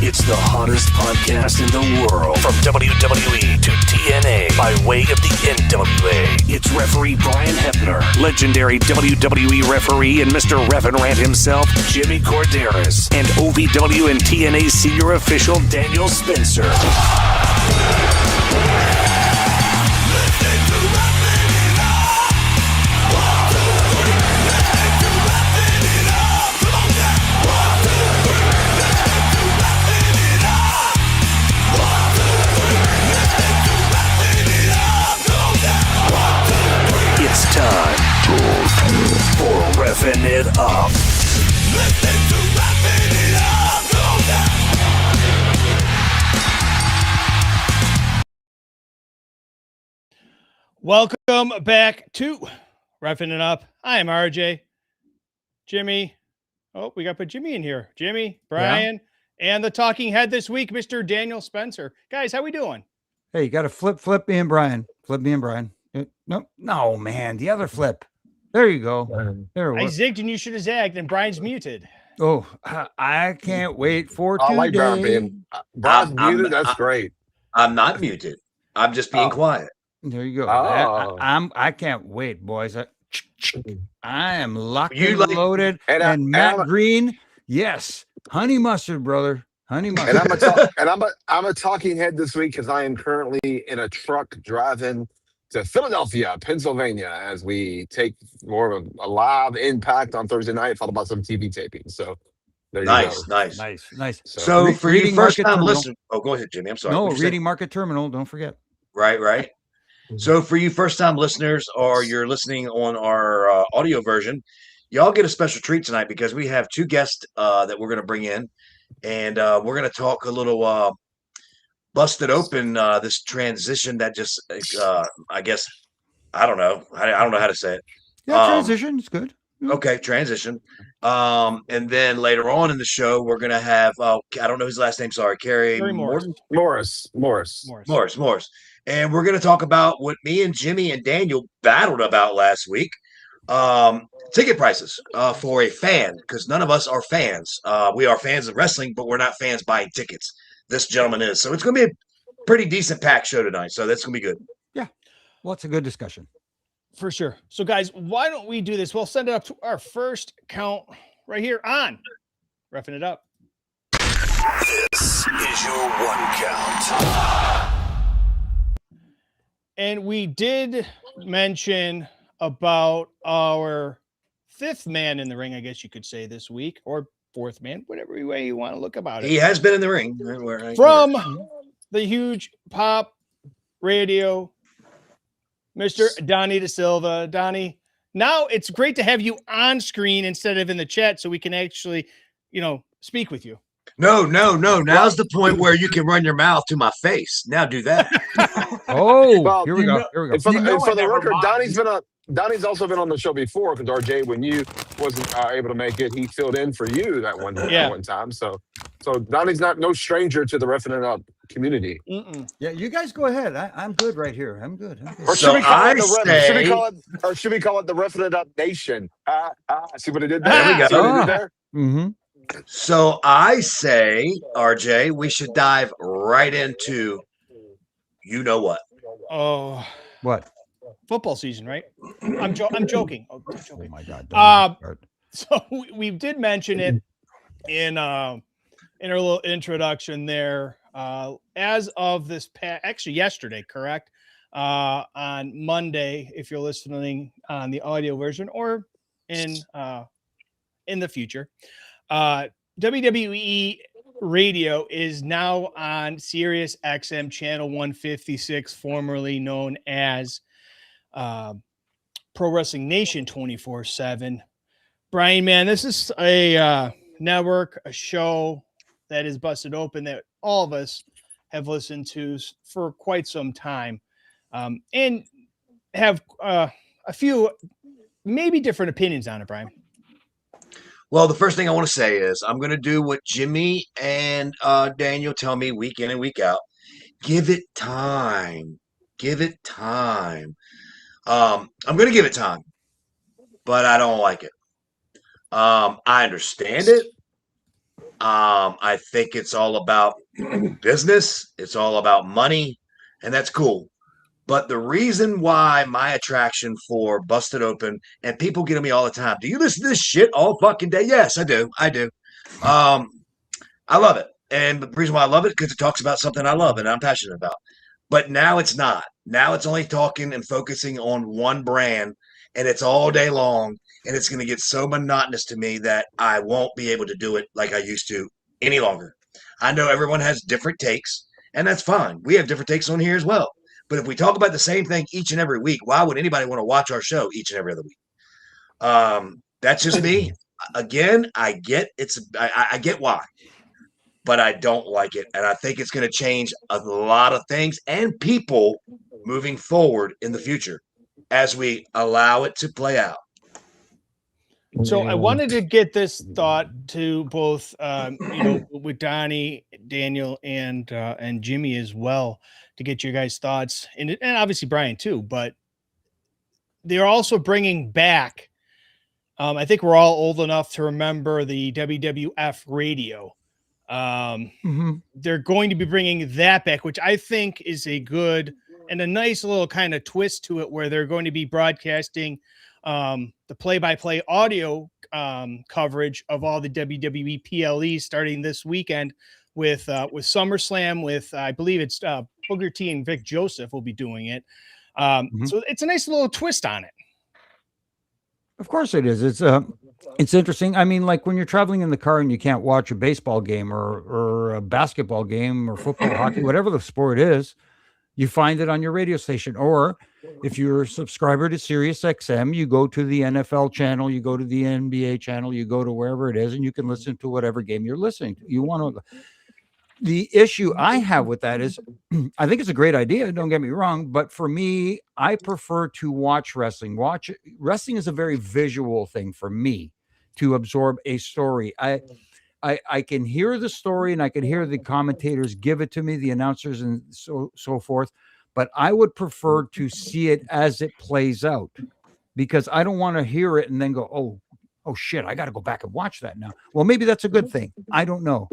It's the hottest podcast in the world. From WWE to TNA by way of the NWA. It's referee Brian Hebner, legendary WWE referee and Mr. Refin Rant himself, Jimmy Corderas, and OVW and TNA senior official Daniel Spencer. It's time for Refin' It Up. Welcome back to Refin' It Up. I am RJ. Jimmy. Oh, we got to put Jimmy in here. Jimmy, Brian, and the talking head this week, Mr. Daniel Spencer. Guys, how we doing? Hey, you got to flip me and Brian. Flip me and Brian. No, man, the other flip. There you go. There I zigged and you should have zagged, and Brian's muted. Oh, I can't wait for today. I like Brian being Brian's muted. That's great. I'm not muted. I'm just being quiet. There you go. Oh. I can't wait, boys. I am locked You and loaded. And Matt I'm Green, yes, honey mustard, brother. Honey mustard. And I'm a talking head this week because I am currently in a truck driving to Philadelphia, Pennsylvania, as we take more of a live impact on Thursday night, followed by some TV taping. So there you go. Nice. So for you Reading first Market time Terminal. listeners, go ahead, Jimmy. I'm sorry. No, What'd you say? Reading Market Terminal. Don't forget. Right. So for you first time listeners, or you're listening on our audio version, y'all get a special treat tonight because we have two guests that we're going to bring in, and we're going to talk a little busted open this transition that just I guess I don't know how to say it. Yeah, transition is good. Okay, transition. And then later on in the show, we're gonna have I don't know his last name. Sorry, Kerry Morris. Morris. And we're gonna talk about what me and Jimmy and Daniel battled about last week. Ticket prices for a fan, because none of us are fans. We are fans of wrestling, but we're not fans buying tickets. This gentleman is. So it's gonna be a pretty decent packed show tonight. So that's gonna be good. Yeah. Well, it's a good discussion. For sure. So, guys, why don't we do this? We'll send it up to our first count right here on Refin' It Up. This is your one count. And we did mention about our fifth man in the ring, I guess you could say, this week, or fourth man, whatever way you want to look about it. He has been in the ring. From the huge pop radio, Mr. Donnie Da Silva. Donnie, now it's great to have you on screen instead of in the chat so we can actually, speak with you. No. Now's the point where you can run your mouth to my face. Now do that. Well, here we go. For the record, Donnie's also been on the show before because RJ, when you wasn't able to make it, he filled in for you that one time. So Donnie's no stranger to the Refin' It Up community. Yeah, you guys go ahead. I'm good right here. I'm good. Or should we call it the Refin' It Up Nation? See what I did there? There we go. See what I did there? Mm-hmm. So I say, RJ, we should dive right into you know what. Oh, what? Football season, right? I'm joking. Oh my God. So we did mention it in our little introduction there. As of this actually yesterday, correct? On Monday, if you're listening on the audio version or in the future, WWE Radio is now on Sirius XM channel 156, formerly known as Pro Wrestling Nation 24/7. Brian, man, this is a network, a show that is busted open that all of us have listened to for quite some time, and have a few maybe different opinions on it, Brian. Well, the first thing I want to say is I'm going to do what Jimmy and Daniel tell me week in and week out. Give it time. Give it time. I'm going to give it time, but I don't like it. I understand it, I think it's all about business. It's all about money, and that's cool. But the reason why my attraction for Busted Open, and people get at me all the time, do you listen to this shit all fucking day? Yes, I do. I do. I love it. And the reason why I love it because it talks about something I love and I'm passionate about. But now it's not. Now it's only talking and focusing on one brand, and it's all day long. And it's going to get so monotonous to me that I won't be able to do it like I used to any longer. I know everyone has different takes, and that's fine. We have different takes on here as well. But if we talk about the same thing each and every week, why would anybody want to watch our show each and every other week? That's just me. Again, I get why, but I don't like it. And I think it's going to change a lot of things and people moving forward in the future as we allow it to play out. So I wanted to get this thought to both, with Donnie, Daniel, and Jimmy as well, to get your guys' thoughts, and obviously Brian too. But they're also bringing back. I think we're all old enough to remember the WWF Radio. They're going to be bringing that back, which I think is a good and a nice little kind of twist to it, where they're going to be broadcasting the play-by-play audio coverage of all the WWE PLEs starting this weekend with SummerSlam. With I believe it's Booker T and Vic Joseph will be doing it. So it's a nice little twist on it. Of course it is. It's interesting. I mean, like when you're traveling in the car and you can't watch a baseball game or a basketball game or football, hockey, whatever the sport is, you find it on your radio station. Or if you're a subscriber to Sirius XM, you go to the NFL channel, you go to the NBA channel, you go to wherever it is, and you can listen to whatever game you're listening to. You want to. The issue I have with that is I think it's a great idea. Don't get me wrong. But for me, I prefer to watch wrestling. Wrestling is a very visual thing for me to absorb a story. I can hear the story and I can hear the commentators give it to me, the announcers and so forth. But I would prefer to see it as it plays out, because I don't want to hear it and then go, oh shit, I got to go back and watch that now. Well, maybe that's a good thing. I don't know.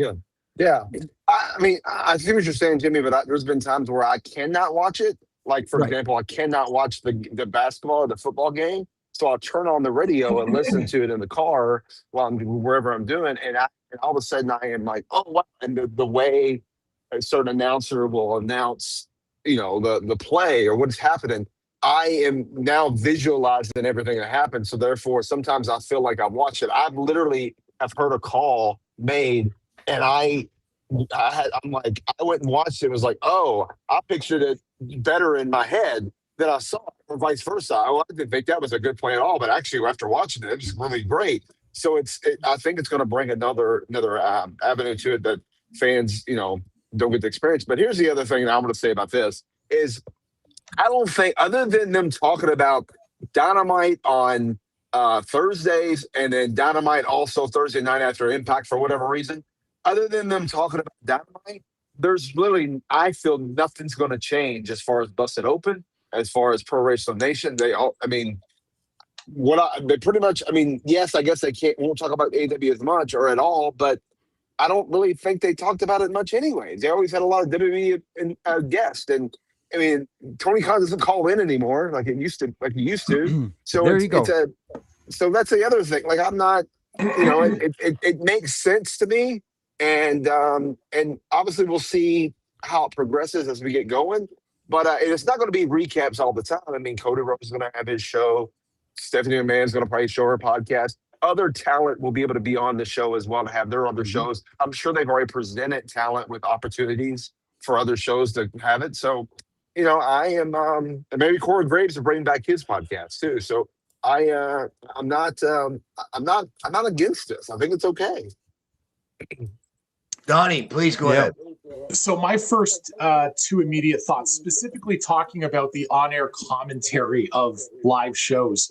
Yeah. I mean, I see what you're saying, Jimmy, but there's been times where I cannot watch it. Like, for example, I cannot watch the basketball or the football game. So I'll turn on the radio and listen to it in the car while I'm wherever I'm doing. And all of a sudden I am like, oh, wow. And the way a certain announcer will announce, the play or what's happening, I am now visualizing everything that happens. So therefore, sometimes I feel like I've watched it. I've literally have heard a call made, and I'm like, I went and watched it. It was like, oh, I pictured it better in my head than I saw it, or vice versa. I didn't think that was a good play at all, but actually after watching it, it was really great. So I think it's going to bring another avenue to it that fans, don't get to experience. But here's the other thing that I'm going to say about this is, I don't think, other than them talking about Dynamite on Thursdays and then Dynamite also Thursday night after Impact for whatever reason, other than them talking about Dynamite, there's really, I feel nothing's going to change as far as Busted Open, as far as Pro Wrestling Nation. They pretty much, yes, I guess won't talk about AEW as much or at all, but I don't really think they talked about it much anyways. They always had a lot of WWE guests, and Tony Khan doesn't call in anymore like he used to. So there you go. So that's the other thing. Like, I'm not, it makes sense to me, and obviously we'll see how it progresses as we get going. But it's not going to be recaps all the time. Cody Rhodes is going to have his show. Stephanie McMahon's going to probably show her podcast. Other talent will be able to be on the show as well to have their other shows. I'm sure they've already presented talent with opportunities for other shows to have it. So, I am, and maybe Corey Graves will bring back his podcast too. So I'm not against this. I think it's okay. Donnie, please go ahead. So my first two immediate thoughts, specifically talking about the on-air commentary of live shows.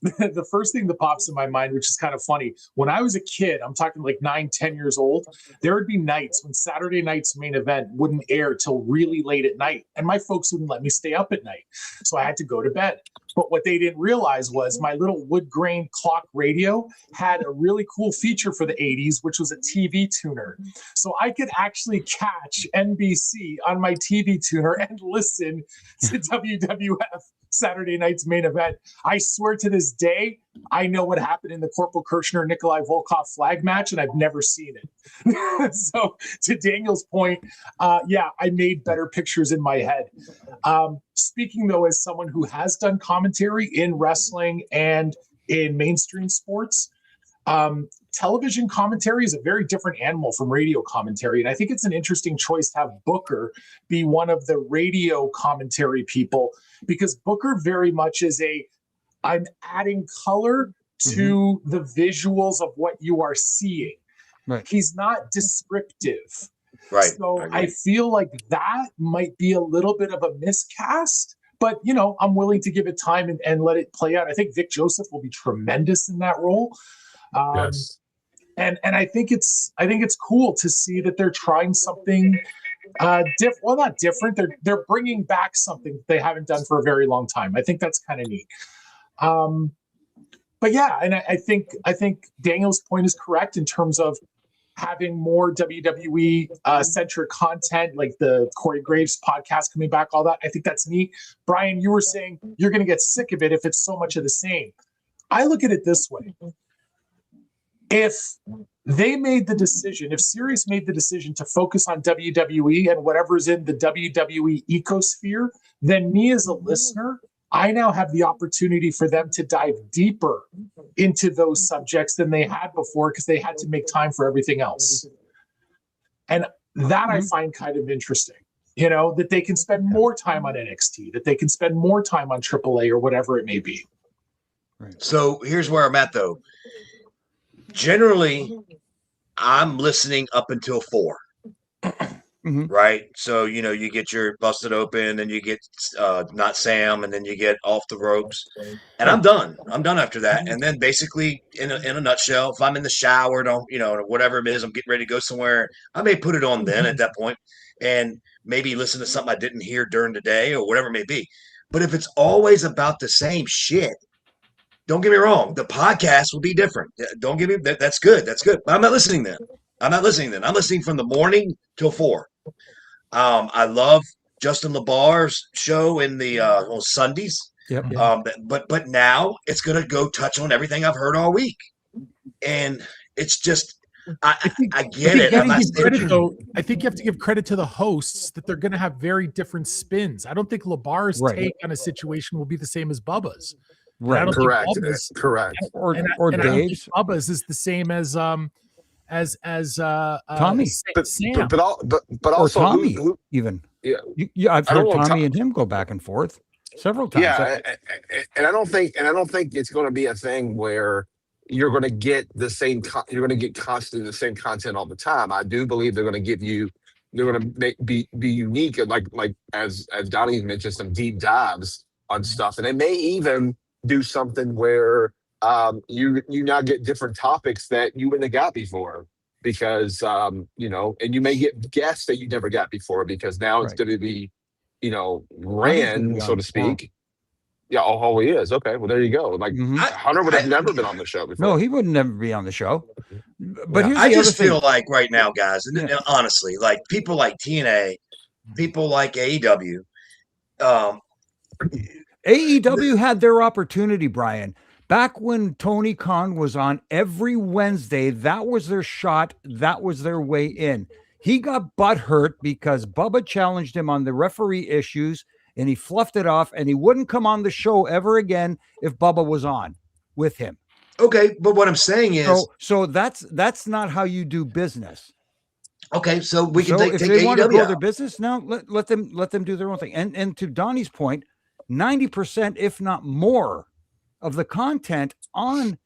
the first thing that pops in my mind, which is kind of funny, when I was a kid, I'm talking like 9-10 years old, there would be nights when Saturday night's main event wouldn't air till really late at night, and my folks wouldn't let me stay up at night, so I had to go to bed. But what they didn't realize was my little wood grain clock radio had a really cool feature for the 80s, which was a TV tuner. So I could actually catch NBC on my TV tuner and listen to WWF Saturday night's main event. I swear to this day, I know what happened in the Corporal Kirchner Nikolai Volkov flag match, and I've never seen it. So to Daniel's point, yeah, I made better pictures in my head. Speaking though, as someone who has done commentary in wrestling and in mainstream sports, television commentary is a very different animal from radio commentary. And I think it's an interesting choice to have Booker be one of the radio commentary people, because Booker very much is I'm adding color to the visuals of what you are seeing. Right. He's not descriptive. Right. So I feel like that might be a little bit of a miscast, but I'm willing to give it time and let it play out. I think Vic Joseph will be tremendous in that role. Yes. And I think it's cool to see that they're trying something different. Well, not different. They're bringing back something they haven't done for a very long time. I think that's kind of neat. But yeah, and I think Daniel's point is correct in terms of having more WWE centric content, like the Corey Graves podcast coming back, all that. I think that's neat. Brian, you were saying you're going to get sick of it if it's so much of the same. I look at it this way. If they made the decision, if Sirius made the decision to focus on WWE and whatever's in the WWE ecosphere, then me as a listener, I now have the opportunity for them to dive deeper into those subjects than they had before, because they had to make time for everything else. And that I find kind of interesting, that they can spend more time on NXT, that they can spend more time on AAA or whatever it may be. Right. So here's where I'm at, though. Generally, I'm listening up until 4. Right. So, you get your Busted Open, and you get Not Sam, and then you get Off the Ropes, and I'm done. I'm done after that. And then basically, in a nutshell, if I'm in the shower, whatever it is, I'm getting ready to go somewhere, I may put it on then at that point and maybe listen to something I didn't hear during the day or whatever it may be. But if it's always about the same shit, don't get me wrong, the podcast will be different. Don't get me that's good. That's good. But I'm not listening then. I'm listening from the morning till 4. I love Justin LaBar's show in the on Sundays. Yep. But now it's going to go touch on everything I've heard all week, and it's just I get it. I think you have to give credit to the hosts that they're going to have very different spins. I don't think LaBar's take on a situation will be the same as Bubba's. Right. Correct. Or and Dave's. Bubba's is the same as Tommy. Sam. But Or also Tommy, who, even. yeah. I've I don't heard know, Tommy and him go back and forth several times. Yeah, and I don't think it's going to be a thing where you're going to get the same. You're going to get constantly the same content all the time. I do believe they're going to give you. They're going to be unique, like as Donnie mentioned, some deep dives on stuff, and they may even do something where you now get different topics that you wouldn't have got before, because and you may get guests that you never got before, because now it's going to be ran, so to speak. Yeah, he is. Okay, well there you go. Like Hunter would have never been on the show before. No, he would never be on the show. But here's I the just other feel thing. like right now, guys, and honestly, like people like TNA, people like AEW, AEW had their opportunity, Brian. Back when Tony Khan was on every Wednesday, that was their shot. That was their way in. He got butthurt because Bubba challenged him on the referee issues, and he fluffed it off, and he wouldn't come on the show ever again if Bubba was on with him. Okay, but what I'm saying is, so that's not how you do business. Okay, so we can if take they want to AEW grow out. their business now, let them do their own thing. And to Donnie's point, 90%, if not more, of the content on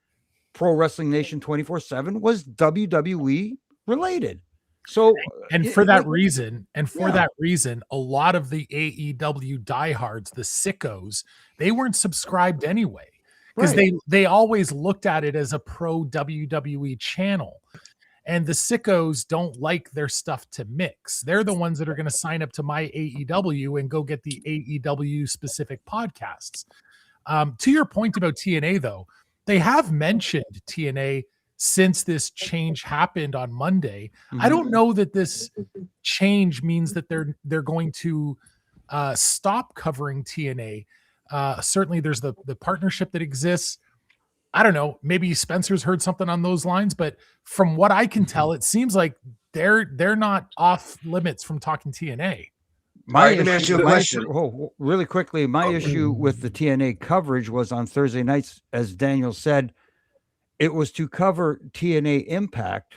Pro Wrestling Nation 24/7 was WWE related. So, and for that reason, a lot of the AEW diehards, the sickos, they weren't subscribed anyway, because they always looked at it as a pro WWE channel. And the sickos don't like their stuff to mix. They're the ones that are going to sign up to my AEW and go get the AEW specific podcasts. To your point about TNA, though, they have mentioned TNA since this change happened on Monday. I don't know that this change means that they're going to stop covering TNA. Certainly, there's the partnership that exists. I don't know. Maybe Spencer's heard something on those lines, but from what I can tell, it seems like they're not off limits from talking TNA. Let me ask you a question. Really quickly, my issue with the TNA coverage was on Thursday nights, as Daniel said, it was to cover TNA Impact,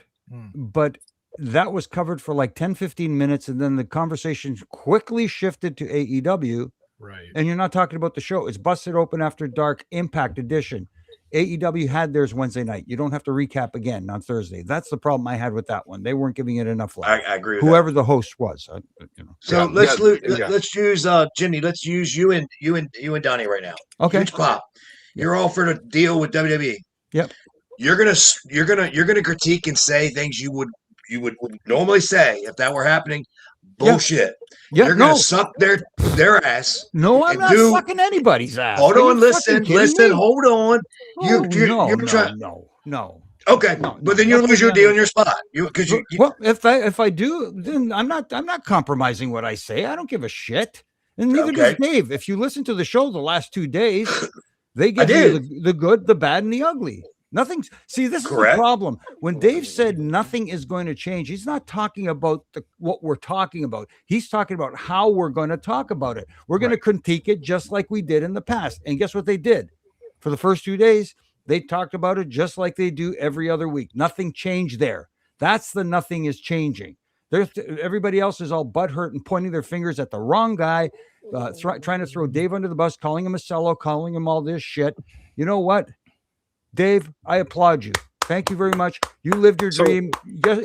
but that was covered for like 10, 15 minutes, and then the conversation quickly shifted to AEW. Right. And you're not talking about the show. It's Busted Open After Dark Impact Edition. AEW had theirs Wednesday night. You don't have to recap again on Thursday. That's the problem I had with that one. They weren't giving it enough love. I agree with whoever the host was. So let's use Jimmy. Let's use you and Donnie right now. Okay. Huge pop. You're offered a deal with WWE. Yep. You're gonna critique and say things you would normally say if that were happening. Bullshit. Yeah, You're gonna suck their ass. No, I'm not sucking anybody's ass. Hold on, listen, hold on. No. Okay, but then you lose your deal in your spot. Well, if I do, then I'm not compromising what I say. I don't give a shit. And neither does Dave. If you listen to the show the last 2 days, they give you the good, the bad, and the ugly. Nothing's. See, this is the problem. When Dave said nothing is going to change, he's not talking about what we're talking about. He's talking about how we're going to talk about it. We're going to critique it just like we did in the past. And guess what they did? For the first 2 days, they talked about it just like they do every other week. Nothing changed there. That's the nothing is changing. Everybody else is all butthurt and pointing their fingers at the wrong guy, trying to throw Dave under the bus, calling him a sellout, calling him all this shit. You know what? Dave, I applaud you. Thank you very much. You lived your dream,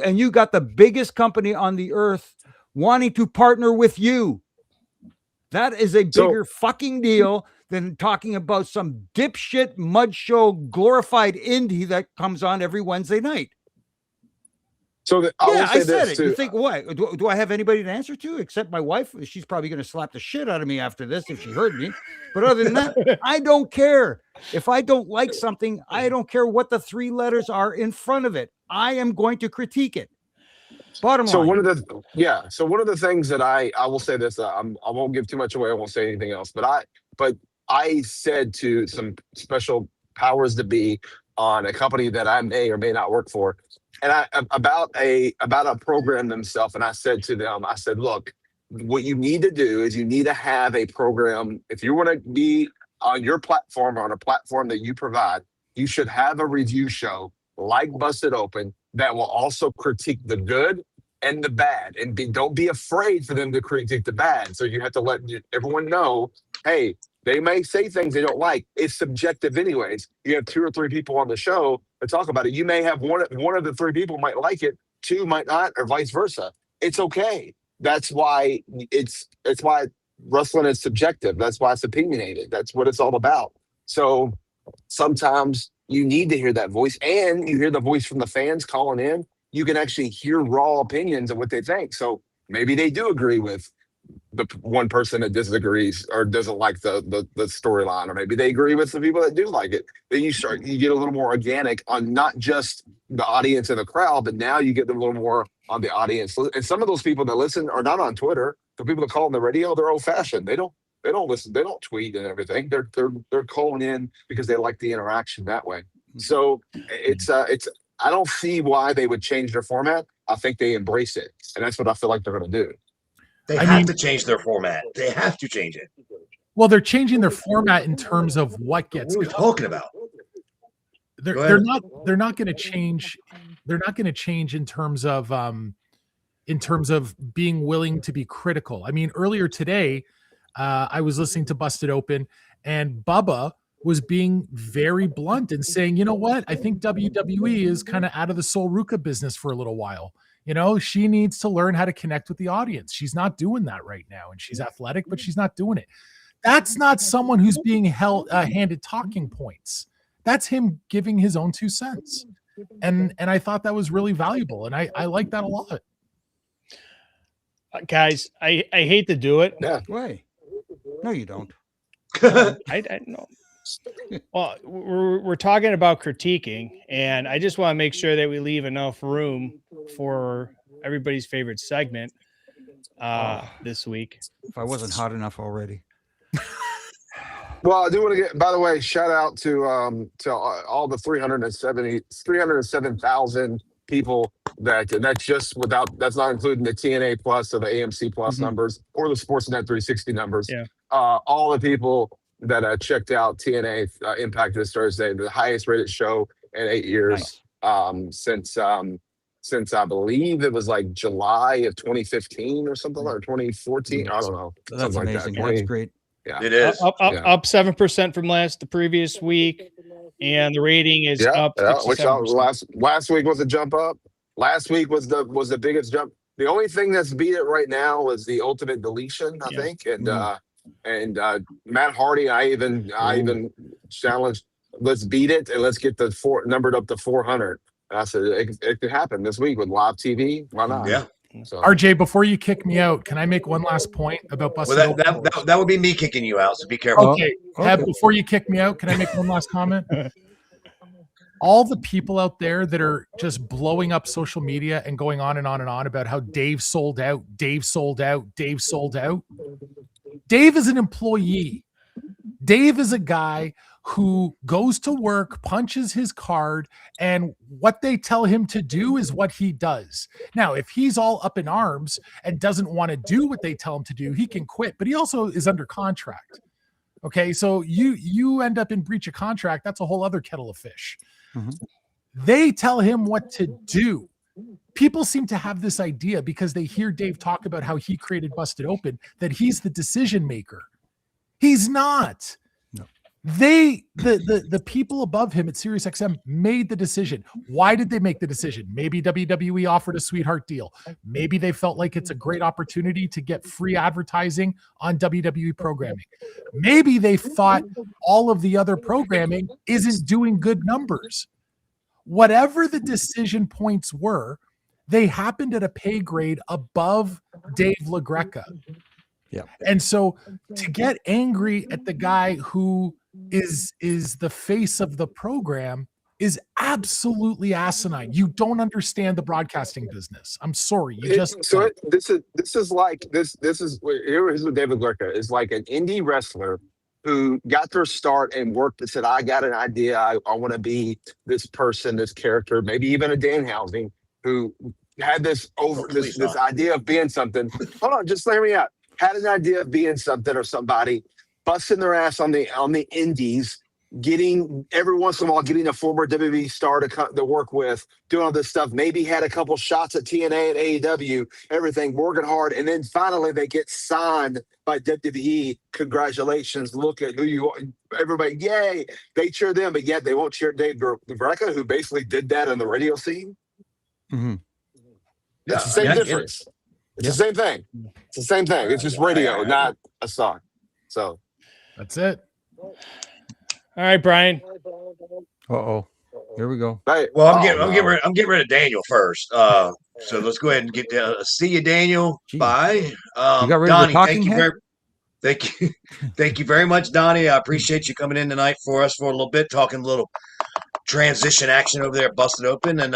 and you got the biggest company on the earth wanting to partner with you. That is a bigger fucking deal than talking about some dipshit mud show glorified indie that comes on every Wednesday night. I said it. You think what? Do I have anybody to answer to except my wife? She's probably going to slap the shit out of me after this if she heard me. But other than that, I don't care. If I don't like something, I don't care what the 3 letters are in front of it. I am going to critique it. Bottom line. So one of the things that I will say this. I won't give too much away. I won't say anything else. But I said to some special powers to be on a company that I may or may not work for. And about a program themselves, and I said to them, I said, look, what you need to do is you need to have a program. If you want to be on your platform or on a platform that you provide, you should have a review show like Busted Open that will also critique the good and the bad. And don't be afraid for them to critique the bad. So you have to let everyone know, hey, they may say things they don't like. It's subjective anyways. You have 2 or 3 people on the show to talk about it. You may have one of the 3 people might like it, 2 might not, or vice versa. It's okay. That's why it's why wrestling is subjective. That's why it's opinionated. That's what it's all about. So sometimes you need to hear that voice, and you hear the voice from the fans calling in. You can actually hear raw opinions of what they think. So maybe they do agree with the one person that disagrees or doesn't like the storyline, or maybe they agree with the people that do like it. Then you get a little more organic on not just the audience and the crowd, but now you get a little more on the audience. And some of those people that listen are not on Twitter. The people that call on the radio, they're old fashioned. They don't listen. They don't tweet and everything. They're calling in because they like the interaction that way. So it's I don't see why they would change their format. I think they embrace it, and that's what I feel like they're going to do. They have to change their format. They have to change it. Well, they're changing their format in terms of what gets. What are we talking about? They're not going to change. They're not going to change in terms of being willing to be critical. I mean, earlier today, I was listening to Busted Open, and Bubba was being very blunt and saying, you know what? I think WWE is kind of out of the Sol Ruca business for a little while. You know, she needs to learn how to connect with the audience. She's not doing that right now, and she's athletic, but she's not doing it. That's not someone who's being handed talking points. That's him giving his own 2 cents. And I thought that was really valuable. And I like that a lot. Guys, I hate to do it. Yeah. Way. No, you don't. I know. Well, we're talking about critiquing, and I just want to make sure that we leave enough room for everybody's favorite segment this week. If I wasn't hot enough already. Well, I do want to get, by the way, shout out to all the 307,000 people that's just without, that's not including the TNA plus or the AMC plus numbers or the Sportsnet 360 numbers. Yeah. All the people that checked out TNA Impact this Thursday, the highest rated show in 8 years. Since I believe it was like July of 2015 or something, or 2014. I don't know. That's Something amazing. Like that. That's great. Yeah. It is. Up 7% from the previous week, and the rating is up. Which 67%. last week was a jump up. Last week was the biggest jump. The only thing that's beat it right now is the Ultimate Deletion, I think, and Matt Hardy. I even challenged. Let's beat it and let's get the numbered up to 400. And I said it could happen this week with live TV. Why not? Yeah. So, RJ, before you kick me out, can I make one last point about busted open? That would be me kicking you out, so be careful. Okay. Heb, before you kick me out, can I make one last comment? All the people out there that are just blowing up social media and going on and on and on about how Dave sold out, Dave sold out, Dave sold out. Dave is an employee. Dave is a guy who goes to work, punches his card, and what they tell him to do is what he does. Now, if he's all up in arms and doesn't want to do what they tell him to do, he can quit, but he also is under contract. Okay, so you end up in breach of contract. That's a whole other kettle of fish. They tell him what to do. People seem to have this idea because they hear Dave talk about how he created Busted Open, that he's the decision maker. He's not. No. The people above him at Sirius XM made the decision. Why did they make the decision? Maybe WWE offered a sweetheart deal. Maybe they felt like it's a great opportunity to get free advertising on WWE programming. Maybe they thought all of the other programming isn't doing good numbers. Whatever the decision points were, they happened at a pay grade above Dave LaGreca. Yeah. And so to get angry at the guy who is the face of the program is absolutely asinine. You don't understand the broadcasting business. I'm sorry. this is what David Glucker is like, an indie wrestler who got their start and worked and said, I got an idea. I want to be this person, this character, maybe even a Danhausen who had this idea of being something. Hold on, just hear me out. Had an idea of being something or somebody, busting their ass on the indies, getting every once in a while getting a former WWE star to work with, doing all this stuff. Maybe had a couple shots at TNA and AEW, everything, working hard, and then finally they get signed by WWE. Congratulations! Look at who you are. Everybody, yay! They cheer them, but yet they won't cheer Dave Greca, who basically did that in the radio scene. Mm-hmm. It's the same difference. It's the same thing. It's the same thing. It's just radio, not a song. So that's it. All right, Brian. Uh-oh. Here we go. Right. Well, I'm getting rid of Daniel first. So let's go ahead and get see you, Daniel. Jeez. Bye. You got rid Donnie, of the talking head? Thank you very much, Donnie. I appreciate you coming in tonight for us for a little bit, talking a little transition action over there, Busted Open, and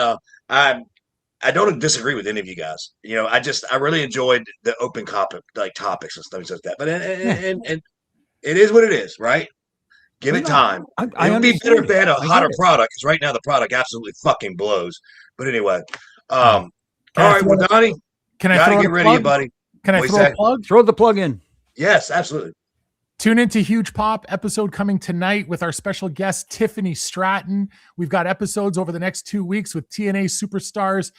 I don't disagree with any of you guys. You know, I really enjoyed the open topics and stuff like that. But and it is what it is, right? Give it time. It would be better if they had a hotter product, because right now the product absolutely fucking blows. But anyway, all right, well, Donnie, can I throw get rid of you, buddy? Can I throw a plug? Throw the plug in. Yes, absolutely. Tune into Huge Pop episode coming tonight with our special guest, Tiffany Stratton. We've got episodes over the next 2 weeks with TNA superstars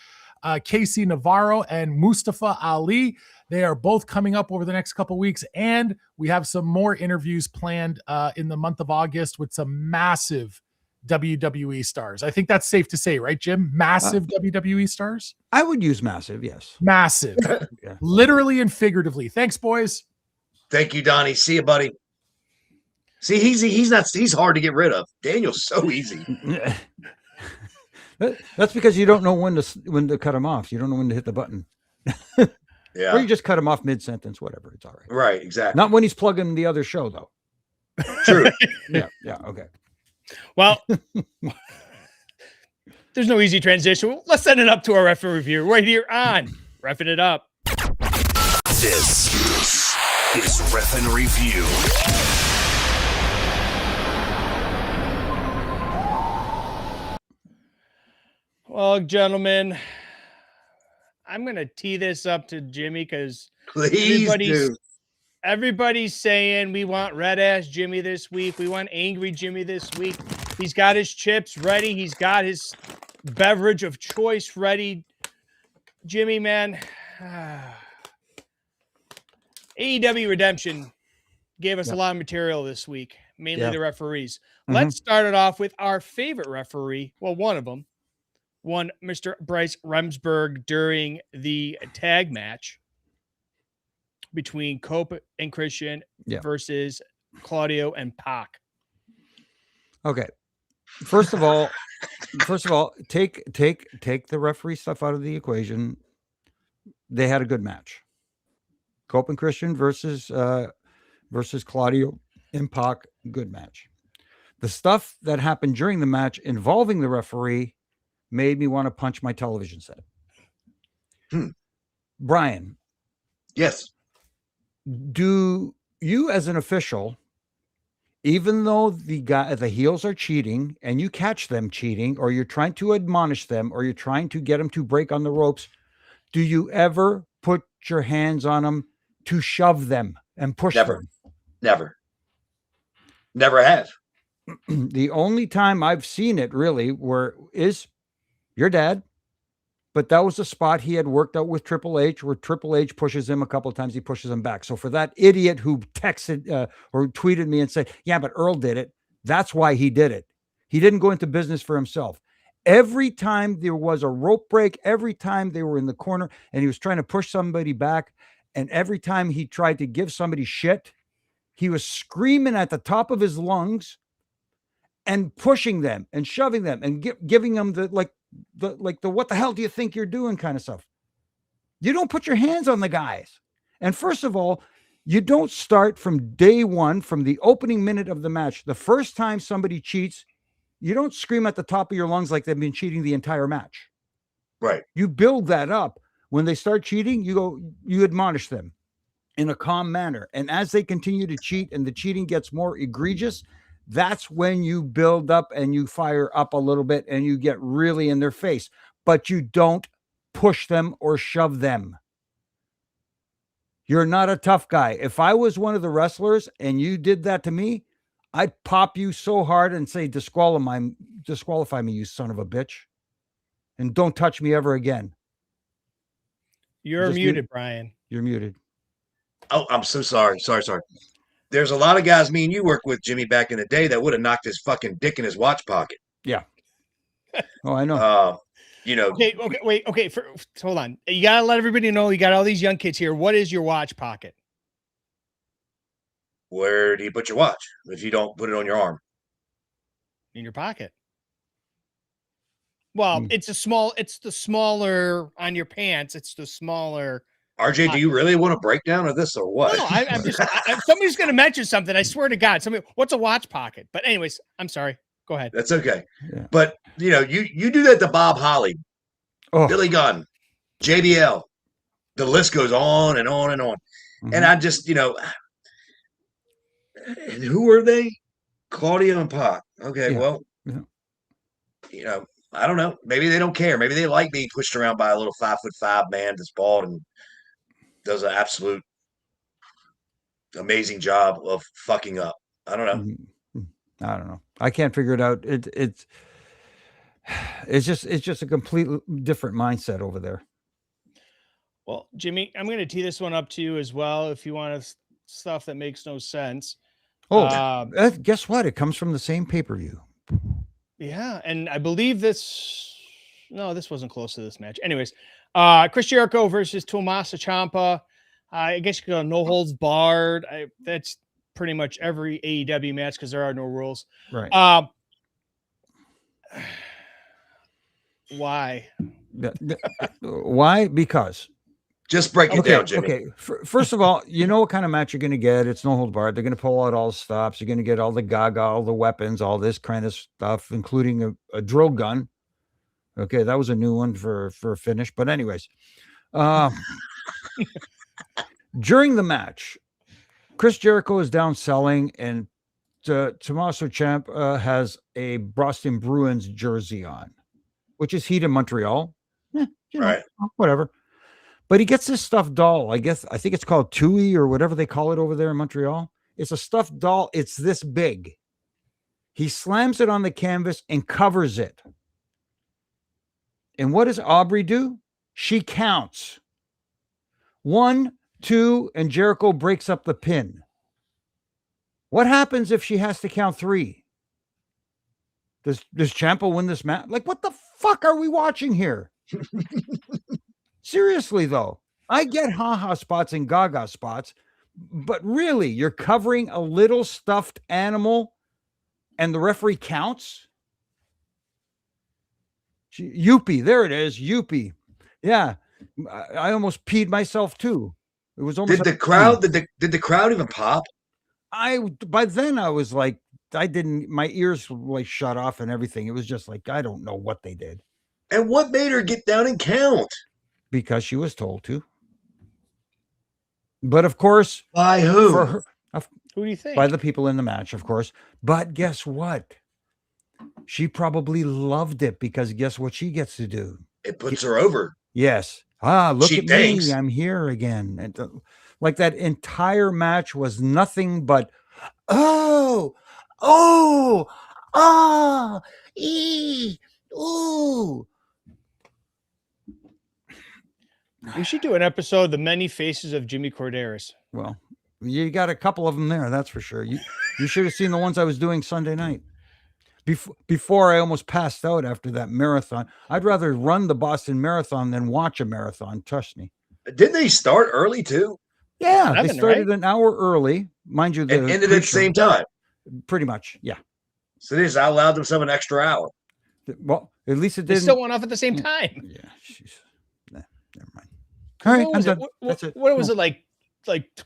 Casey Navarro and Mustafa Ali. They are both coming up over the next couple of weeks, and we have some more interviews planned in the month of August with some massive WWE stars. I think that's safe to say, right, Jim? Massive WWE stars? I would use massive, yes. Massive. Yeah. Literally and figuratively. Thanks, boys. Thank you, Donnie. See you, buddy. See, he's hard to get rid of. Daniel's so easy. That's because you don't know when to cut him off. You don't know when to hit the button. Yeah. Or you just cut him off mid-sentence, whatever. It's all right. Right, exactly. Not when he's plugging the other show, though. True. Yeah, okay. Well, there's no easy transition. Let's send it up to our referee review right here on Refin' It Up. This is Refin' Review. Well, gentlemen, I'm going to tee this up to Jimmy because Please do. everybody's saying we want red ass Jimmy this week. We want angry Jimmy this week. He's got his chips ready. He's got his beverage of choice ready. Jimmy, man, AEW Redemption gave us a lot of material this week, mainly the referees. Let's start it off with our favorite referee. Well, one of them. One, Mr. Bryce Remsburg during the tag match between Cope and Christian versus Claudio and Pac. Okay. First of all, take the referee stuff out of the equation. They had a good match. Cope and Christian versus Claudio and Pac, good match. The stuff that happened during the match involving the referee made me want to punch my television set. Brian. Yes. Do you as an official, even though the heels are cheating and you catch them cheating, or you're trying to admonish them, or you're trying to get them to break on the ropes, do you ever put your hands on them to shove them and push them? Never have. The only time I've seen it really is your dad, but that was a spot he had worked out with Triple H, where Triple H pushes him a couple of times. He pushes him back. So for that idiot who texted or tweeted me and said, yeah, but Earl did it. That's why he did it. He didn't go into business for himself. Every time there was a rope break, every time they were in the corner and he was trying to push somebody back, and every time he tried to give somebody shit, he was screaming at the top of his lungs and pushing them and shoving them and giving them the what the hell do you think you're doing kind of stuff. You don't put your hands on the guys. And first of all, you don't start from day one, from the opening minute of the match. The first time somebody cheats, you don't scream at the top of your lungs like they've been cheating the entire match. Right. You build that up. When they start cheating, you admonish them in a calm manner. And as they continue to cheat and the cheating gets more egregious, that's when you build up and you fire up a little bit and you get really in their face, but you don't push them or shove them. You're not a tough guy. If I was one of the wrestlers and you did that to me, I'd pop you so hard and say, disqualify me, you son of a bitch. And don't touch me ever again. You're muted, Brian. You're muted. Oh, I'm so sorry. Sorry. There's a lot of guys me and you worked with, Jimmy, back in the day that would have knocked his fucking dick in his watch pocket. Yeah. Oh, I know. Okay. Hold on. You got to let everybody know you got all these young kids here. What is your watch pocket? Where do you put your watch if you don't put it on your arm? In your pocket. Well, it's the smaller on your pants. It's the smaller. RJ, do you really want a breakdown of this or what? No, I'm just, somebody's going to mention something. I swear to God, what's a watch pocket? But anyways, I'm sorry. Go ahead. That's okay. Yeah. But, you do that to Bob Holly, Billy Gunn, JBL. The list goes on and on and on. Mm-hmm. And I just, who are they? Claudio and Pac. Okay, well, I don't know. Maybe they don't care. Maybe they like being pushed around by a little 5'5" man that's bald and does an absolute amazing job of fucking up. I don't know. I don't know. I can't figure it out. It's just a completely different mindset over there. Well, Jimmy, I'm going to tee this one up to you as well. If you want stuff that makes no sense. Guess what? It comes from the same pay-per-view. Yeah. And I believe this wasn't close to this match. Anyways, Chris Jericho versus Tommaso Ciampa. I guess you could go no holds barred. That's pretty much every AEW match because there are no rules. Right. Why? Why? Because. Just break it down, Jimmy. Okay. First of all, you know what kind of match you're going to get. It's no hold barred. They're going to pull out all the stops. You're going to get all the gaga, all the weapons, all this kind of stuff, including a drill gun. Okay, that was a new one for a finish. But anyways, during the match, Chris Jericho is down selling, and Tommaso Ciampa has a Boston Bruins jersey on, which is heat in Montreal. Right. Whatever. But he gets this stuffed doll. I think it's called Tui or whatever they call it over there in Montreal. It's a stuffed doll. It's this big. He slams it on the canvas and covers it. And what does Aubrey do? She counts. 1, 2, and Jericho breaks up the pin. What happens if she has to count 3? Does Ciampa win this match? Like, what the fuck are we watching here? Seriously, though, I get ha-ha spots and gaga spots, but really, you're covering a little stuffed animal and the referee counts? Youpie, there it is, Youpie. Yeah, I almost peed myself, too. It was almost. Did the crowd even pop? By then, I was like, my ears were like shut off and everything. It was just like, I don't know what they did. And what made her get down and count? Because she was told to. But of course, by who? Who do you think? By the people in the match, of course. But guess what? She probably loved it because guess what she gets to do? It puts her over. Yes. Look she at thinks. me. I'm here again. And like that entire match was nothing but ooh. We should do an episode of The Many Faces of Jimmy Corderas. Well, you got a couple of them there, that's for sure. You should have seen the ones I was doing Sunday night. Before I almost passed out after that marathon. I'd rather run the Boston Marathon than watch a marathon, trust me. Didn't they start early too? Yeah, they started an hour early. Mind you, and ended at the same time. Pretty much, yeah. So they just allowed themselves an extra hour. Well, at least it They didn't. still went off at the same time. Yeah, never mind. All right, I'm done. That's it. What was it like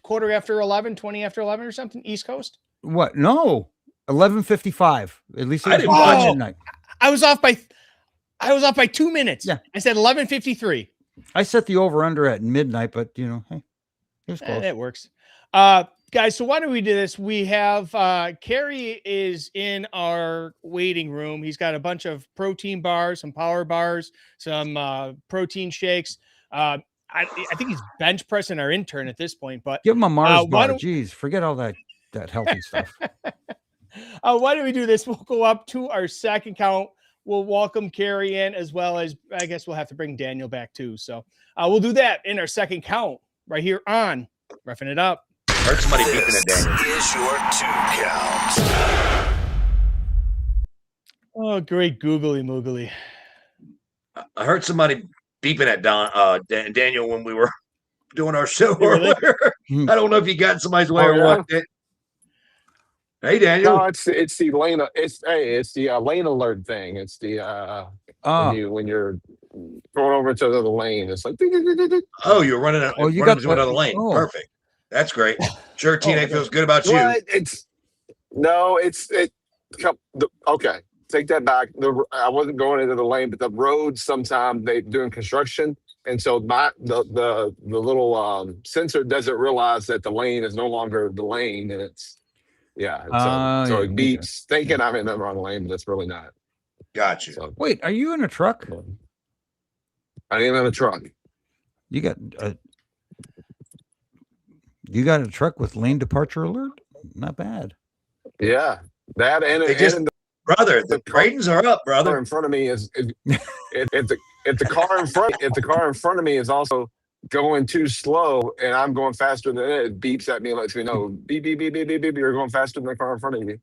quarter after 11, 20 after 11 or something? East Coast? What? No, 11:55. At least I didn't watch it. Night. I was off by 2 minutes. Yeah, I said 11:53. I set the over under at midnight, but you know, hey, it was close. That works. Guys, so why don't we do this? We have Kerry is in our waiting room. He's got a bunch of protein bars, some power bars, some protein shakes. I think he's bench pressing our intern at this point, but give him a Mars bar. Jeez, forget all that healthy stuff. Why don't we do this? We'll go up to our second count. We'll welcome Kerry in, as well as I guess we'll have to bring Daniel back too. So we'll do that in our second count right here on Refin It Up. Heard somebody beeping at Daniel. Is your 2 count. Oh, great googly moogly. I heard somebody beeping at Daniel when we were doing our show earlier. I don't know if you got somebody's way or what. Hey, Daniel. No, it's the lane. It's the lane alert thing. It's the when you're going over to the other lane. It's like oh, you're running. You got to another lane. Oh. Perfect. That's great. Sure, TNA feels good about you. Well, okay. Take that back. I wasn't going into the lane, but the roads sometimes they doing construction, and so the little sensor doesn't realize that the lane is no longer the lane, and it's so it beeps thinking I'm in the wrong lane, but it's really not. Gotcha. So, wait, are you in a truck? I am in a truck. You got a truck with lane departure alert? Not bad. Yeah, that brother, the ratings are up, brother. In front of me is if the car in front of me is also going too slow and I'm going faster than it beeps at me and lets me know beep beep beep beep beep beep. You're going faster than the car in front of you.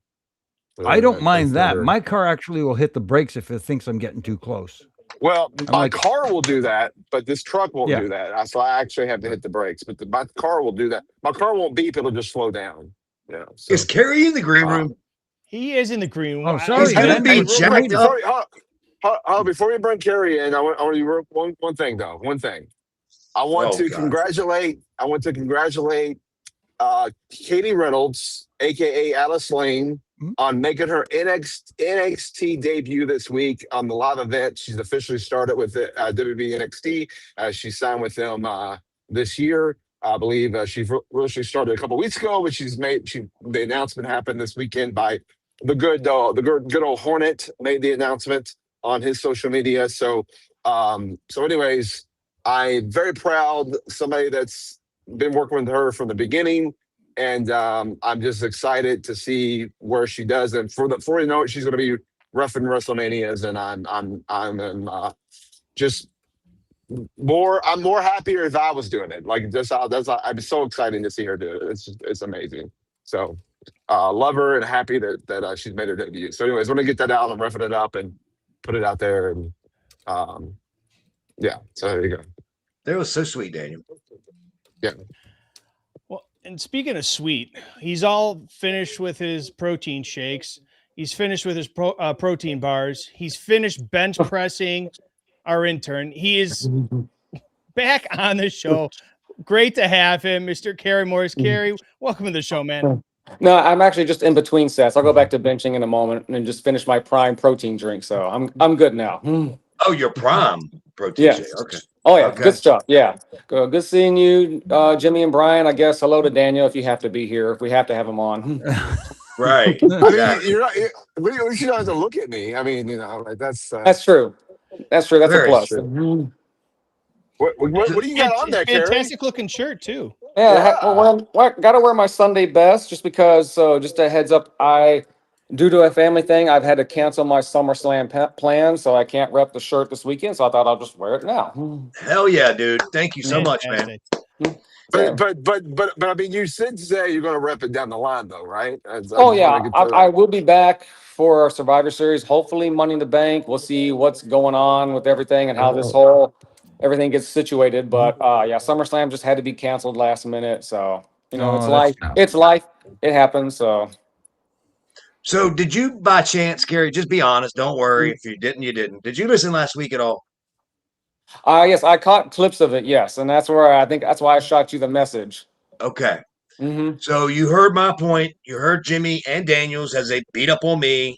So I don't mind that. My car actually will hit the brakes if it thinks I'm getting too close. Well, my car will do that, but this truck won't do that. So I actually have to hit the brakes. But my car will do that. My car won't beep; it'll just slow down. Yeah. So, Is Kerry in the green room? He is in the green room. Oh, sorry, He's gonna man. be real quick, jacked up. before we bring Kerry in, I want you one thing though. One thing. I want Oh, to God. congratulate. Katie Reynolds, aka Alice Lane, on making her NXT debut this week on the live event. She's officially started with the WWE NXT. She signed with them this year. I believe she started a couple weeks ago, but the announcement happened this weekend by the good old Hornet made the announcement on his social media. So anyways, I'm very proud. Somebody that's been working with her from the beginning, and I'm just excited to see where she does. And before you know it, she's going to be roughing WrestleManias, and I'm just more. I'm more happier if I was doing it. Like I'm so excited to see her do it. It's amazing. So love her and happy that she's made her debut. So anyways, want to get that out and roughing it up and put it out there. And yeah, so there you go. That was so sweet, Daniel. Yeah. Well, and speaking of sweet, he's all finished with his protein shakes. He's finished with his protein bars. He's finished bench pressing our intern. He is back on the show. Great to have him, Mr. Kerry Morris. Kerry, welcome to the show, man. No, I'm actually just in between sets. I'll go back to benching in a moment and then just finish my prime protein drink. So I'm good now. Oh, your prime protein Yeah. shake. Okay. Oh yeah, Okay. good stuff. Yeah, good seeing you, Jimmy and Brian. I guess hello to Daniel if you have to be here. If we have to have him on. Right. I mean, Exactly. you're not. At least you don't have to look at me. I mean, like that's. That's true. That's true. That's Very a plus. true. What do you got on there, Kerry? Fantastic looking shirt too. Yeah, got to wear my Sunday best just because. So just a heads up, due to a family thing, I've had to cancel my SummerSlam plan, so I can't rep the shirt this weekend. So I thought I'll just wear it now. Hell yeah, dude. Thank you so much, man. Fantastic. But I mean, you said today you're going to rep it down the line, though, right? Oh yeah, I will be back for our Survivor Series. Hopefully, Money in the Bank. We'll see what's going on with everything and how this whole everything gets situated. But yeah, SummerSlam just had to be canceled last minute. So it's life. It's life. It happens. So did you by chance, Gary, just be honest, don't worry. If you didn't, you didn't. Did you listen last week at all? Yes, I caught clips of it. Yes, and that's where I think that's why I shot you the message. Okay. So you heard my point. You heard Jimmy and Daniels as they beat up on me.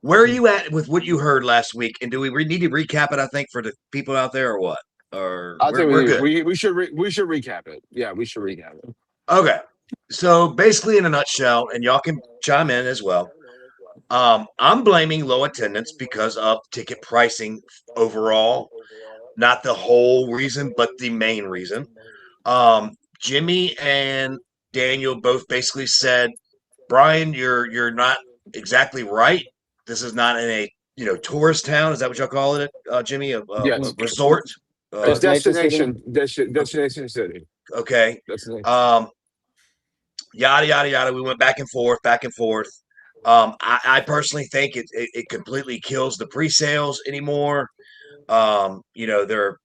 Where are you at with what you heard last week? And do we need to recap it? I think for the people out there, or what? Or I think we're good. We should recap it. Yeah, we should recap it. Okay. So basically, in a nutshell, and y'all can chime in as well. I'm blaming low attendance because of ticket pricing overall, not the whole reason, but the main reason. Jimmy and Daniel both basically said, Brian, you're not exactly right. This is not in a tourist town. Is that what y'all call it, Jimmy? A resort? Destination city. Okay. Destination. Yada yada yada. We went back and forth. I personally think it completely kills the pre-sales anymore. They're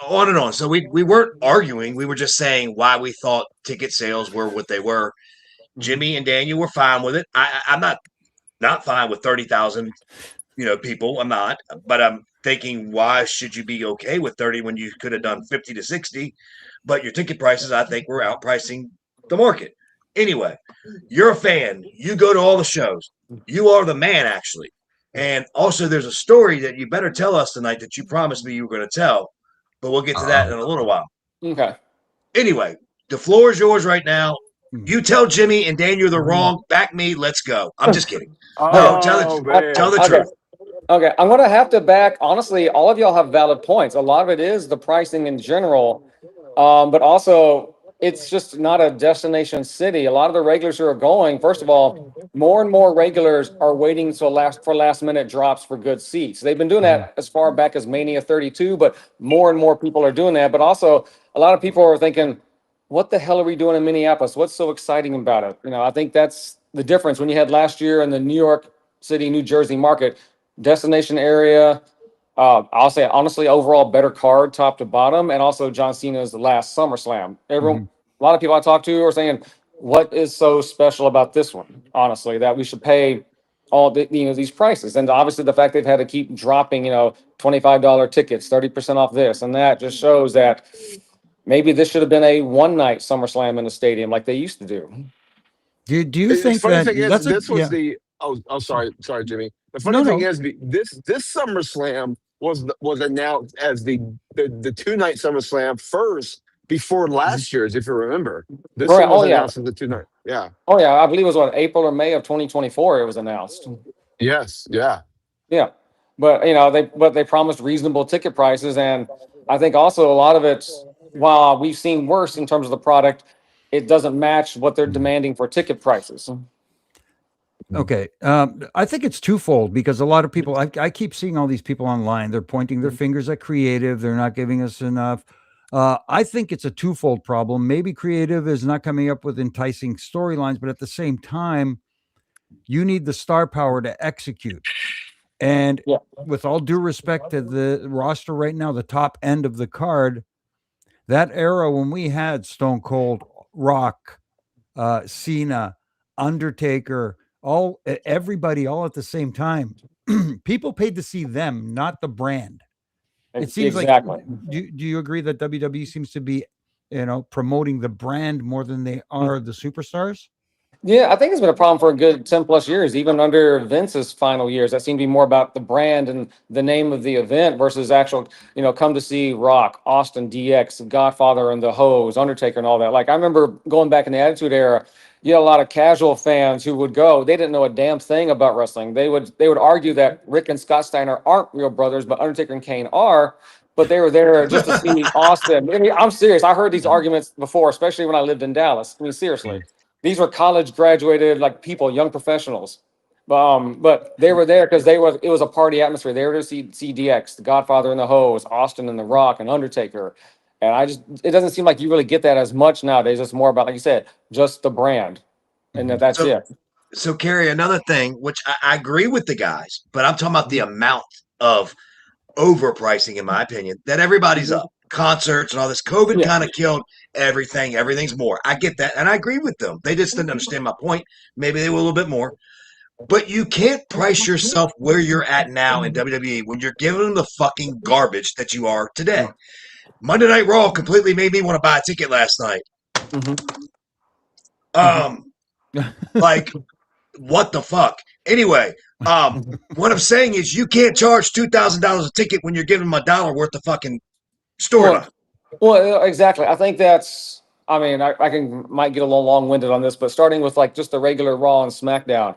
on and on. So we weren't arguing. We were just saying why we thought ticket sales were what they were. Jimmy and Daniel were fine with it. I'm not fine with 30,000, people. I'm not, but I'm thinking, why should you be okay with 30 when you could have done 50 to 60? But your ticket prices, I think, were outpricing the market. Anyway, you're a fan. You go to all the shows. You are the man, actually. And also, there's a story that you better tell us tonight that you promised me you were going to tell, but we'll get to that in a little while. Okay. Anyway, the floor is yours right now. You tell Jimmy and Daniel they're wrong. Back me. Let's go. I'm just kidding. No, tell the truth. Okay, I'm gonna have to back. Honestly, all of y'all have valid points. A lot of it is the pricing in general, but also it's just not a destination city. A lot of the regulars who are going, first of all, more and more regulars are waiting for last minute drops for good seats. They've been doing that as far back as Mania 32, but more and more people are doing that. But also, a lot of people are thinking, what the hell are we doing in Minneapolis? What's so exciting about it? I think that's the difference when you had last year in the New York City, New Jersey market, destination area. I'll say honestly, overall better card top to bottom, and also John Cena's last SummerSlam. Everyone a lot of people I talk to are saying, what is so special about this one, honestly, that we should pay all these prices? And obviously the fact they've had to keep dropping, $25 tickets, 30% off this and that just shows that maybe this should have been a one night SummerSlam in the stadium like they used to do. Do you The think funny that thing is, that's this was yeah. the sorry, Jimmy. The funny thing is, this SummerSlam was announced as the 2-night SummerSlam first before last year's, if you remember. This Correct. one was Oh, yeah. announced as the 2-night. Yeah. Oh yeah, I believe it was April or May of 2024 it was announced. Yes. Yeah. Yeah. But they promised reasonable ticket prices, and I think also a lot of it's, while we've seen worse in terms of the product, it doesn't match what they're demanding for ticket prices. Okay. I think it's twofold, because a lot of people, I keep seeing all these people online, they're pointing their fingers at creative. They're not giving us enough. I think it's a twofold problem. Maybe creative is not coming up with enticing storylines, but at the same time, you need the star power to execute. And with all due respect to the roster right now, the top end of the card, that era when we had Stone Cold, Rock, Cena, Undertaker, everybody all at the same time, people paid to see them, not the brand. It seems exactly. like, do you agree that WWE seems to be, promoting the brand more than they are the superstars? Yeah, I think it's been a problem for a good 10 plus years, even under Vince's final years. That seemed to be more about the brand and the name of the event versus actual, come to see Rock, Austin, DX, Godfather and the Hose, Undertaker and all that. Like, I remember going back in the Attitude Era, you had a lot of casual fans who would go, they didn't know a damn thing about wrestling. They would argue that Rick and Scott Steiner aren't real brothers, but Undertaker and Kane are. But they were there just to see Austin. I mean, I'm serious. I heard these arguments before, especially when I lived in Dallas. I mean, seriously. These were college graduated people, young professionals. But they were there because it was a party atmosphere. They were to see DX, the Godfather and the Hose, Austin and the Rock and Undertaker. And it doesn't seem like you really get that as much nowadays. It's more about, like you said, just the brand. And that's it. So, Kerry, another thing, which I agree with the guys, but I'm talking about the amount of overpricing, in my opinion, that everybody's up. Concerts and all this. COVID kind of killed everything. Everything's more. I get that. And I agree with them. They just didn't understand my point. Maybe they were a little bit more. But you can't price yourself where you're at now in WWE when you're giving them the fucking garbage that you are today. Monday Night Raw completely made me want to buy a ticket last night. Like, what the fuck? Anyway, what I'm saying is you can't charge $2,000 a ticket when you're giving them $1 worth of fucking storyline. Well, exactly. I think that's, I might get a little long-winded on this, but starting with just the regular Raw and SmackDown,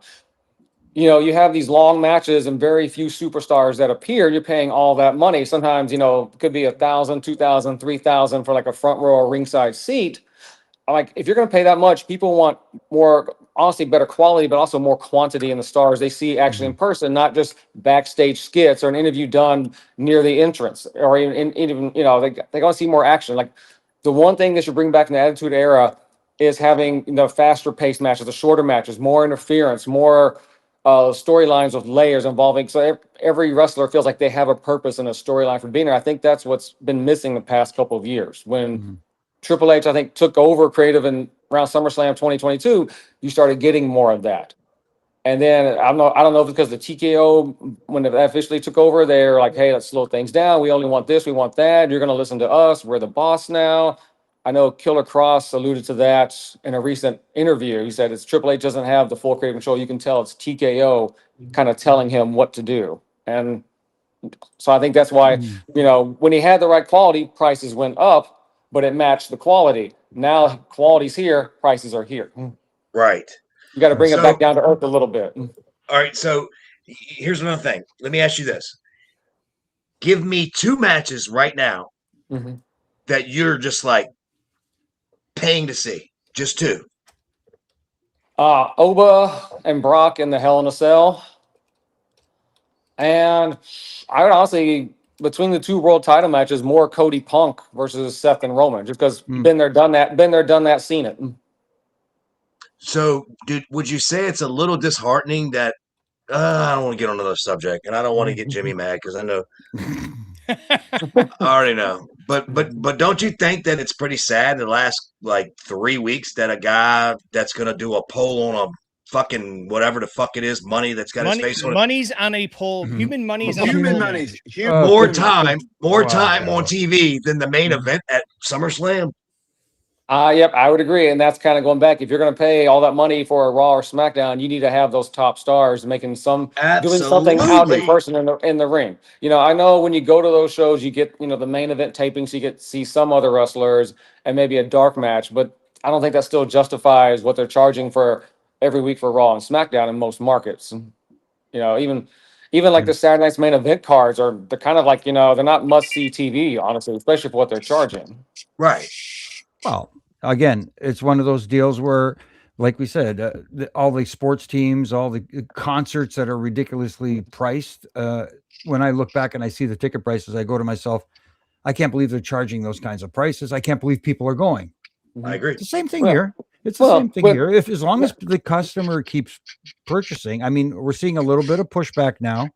you have these long matches and very few superstars that appear. You're paying all that money. Sometimes, it could be $1,000, $2,000, $3,000 for a front row or ringside seat. If you're going to pay that much, people want more, honestly, better quality, but also more quantity in the stars they see actually in person, not just backstage skits or an interview done near the entrance, or even they want to see more action. The one thing they should bring back in the Attitude Era is having faster paced matches, the shorter matches, more interference, more storylines with layers involving, so every wrestler feels like they have a purpose and a storyline for being there. I think that's what's been missing the past couple of years. When Triple H, I think, took over creative in around SummerSlam 2022, you started getting more of that. And then I don't know if it's because the TKO, when they officially took over, they're like, hey, let's slow things down. We only want this, we want that. You're going to listen to us. We're the boss now. I know Killer Cross alluded to that in a recent interview. He said it's Triple H doesn't have the full creative control. You can tell it's TKO kind of telling him what to do. And so I think that's why, when he had the right quality, prices went up, but it matched the quality. Now quality's here, prices are here. Right. You got to bring it back down to earth a little bit. All right. So here's another thing. Let me ask you this. Give me two matches right now that you're just paying to see. Just two. Oba and Brock in the Hell in a Cell. And I would honestly, between the two world title matches, more Cody Punk versus Seth and Roman, just because been there, done that, seen it. So, would you say it's a little disheartening that I don't want to get on another subject, and I don't want to get Jimmy mad because I know I already know. But don't you think that it's pretty sad the last like 3 weeks that a guy that's gonna do a poll on a fucking whatever the fuck it is, money that's got his face on it. Money's on a pole. Mhm. Human money's on a Human pole money's match. human. More money. time on TV than the main event at SummerSlam. Yep, I would agree. And that's kind of going back. If you're going to pay all that money for a Raw or SmackDown, you need to have those top stars making doing something out in Absolutely. person in the ring. I know when you go to those shows, you get, the main event tapings, you get to see some other wrestlers and maybe a dark match, but I don't think that still justifies what they're charging for every week for Raw and SmackDown in most markets. Even like the Saturday night's main event cards they're kind of like, they're not must-see TV, honestly, especially for what they're charging. Right. Well, again, it's one of those deals where, like we said, all the sports teams, all the concerts that are ridiculously priced. When I look back and I see the ticket prices, I go to myself, I can't believe they're charging those kinds of prices. I can't believe people are going. I agree. It's the same thing here. It's the same thing here. As long as the customer keeps purchasing, I mean, we're seeing a little bit of pushback now.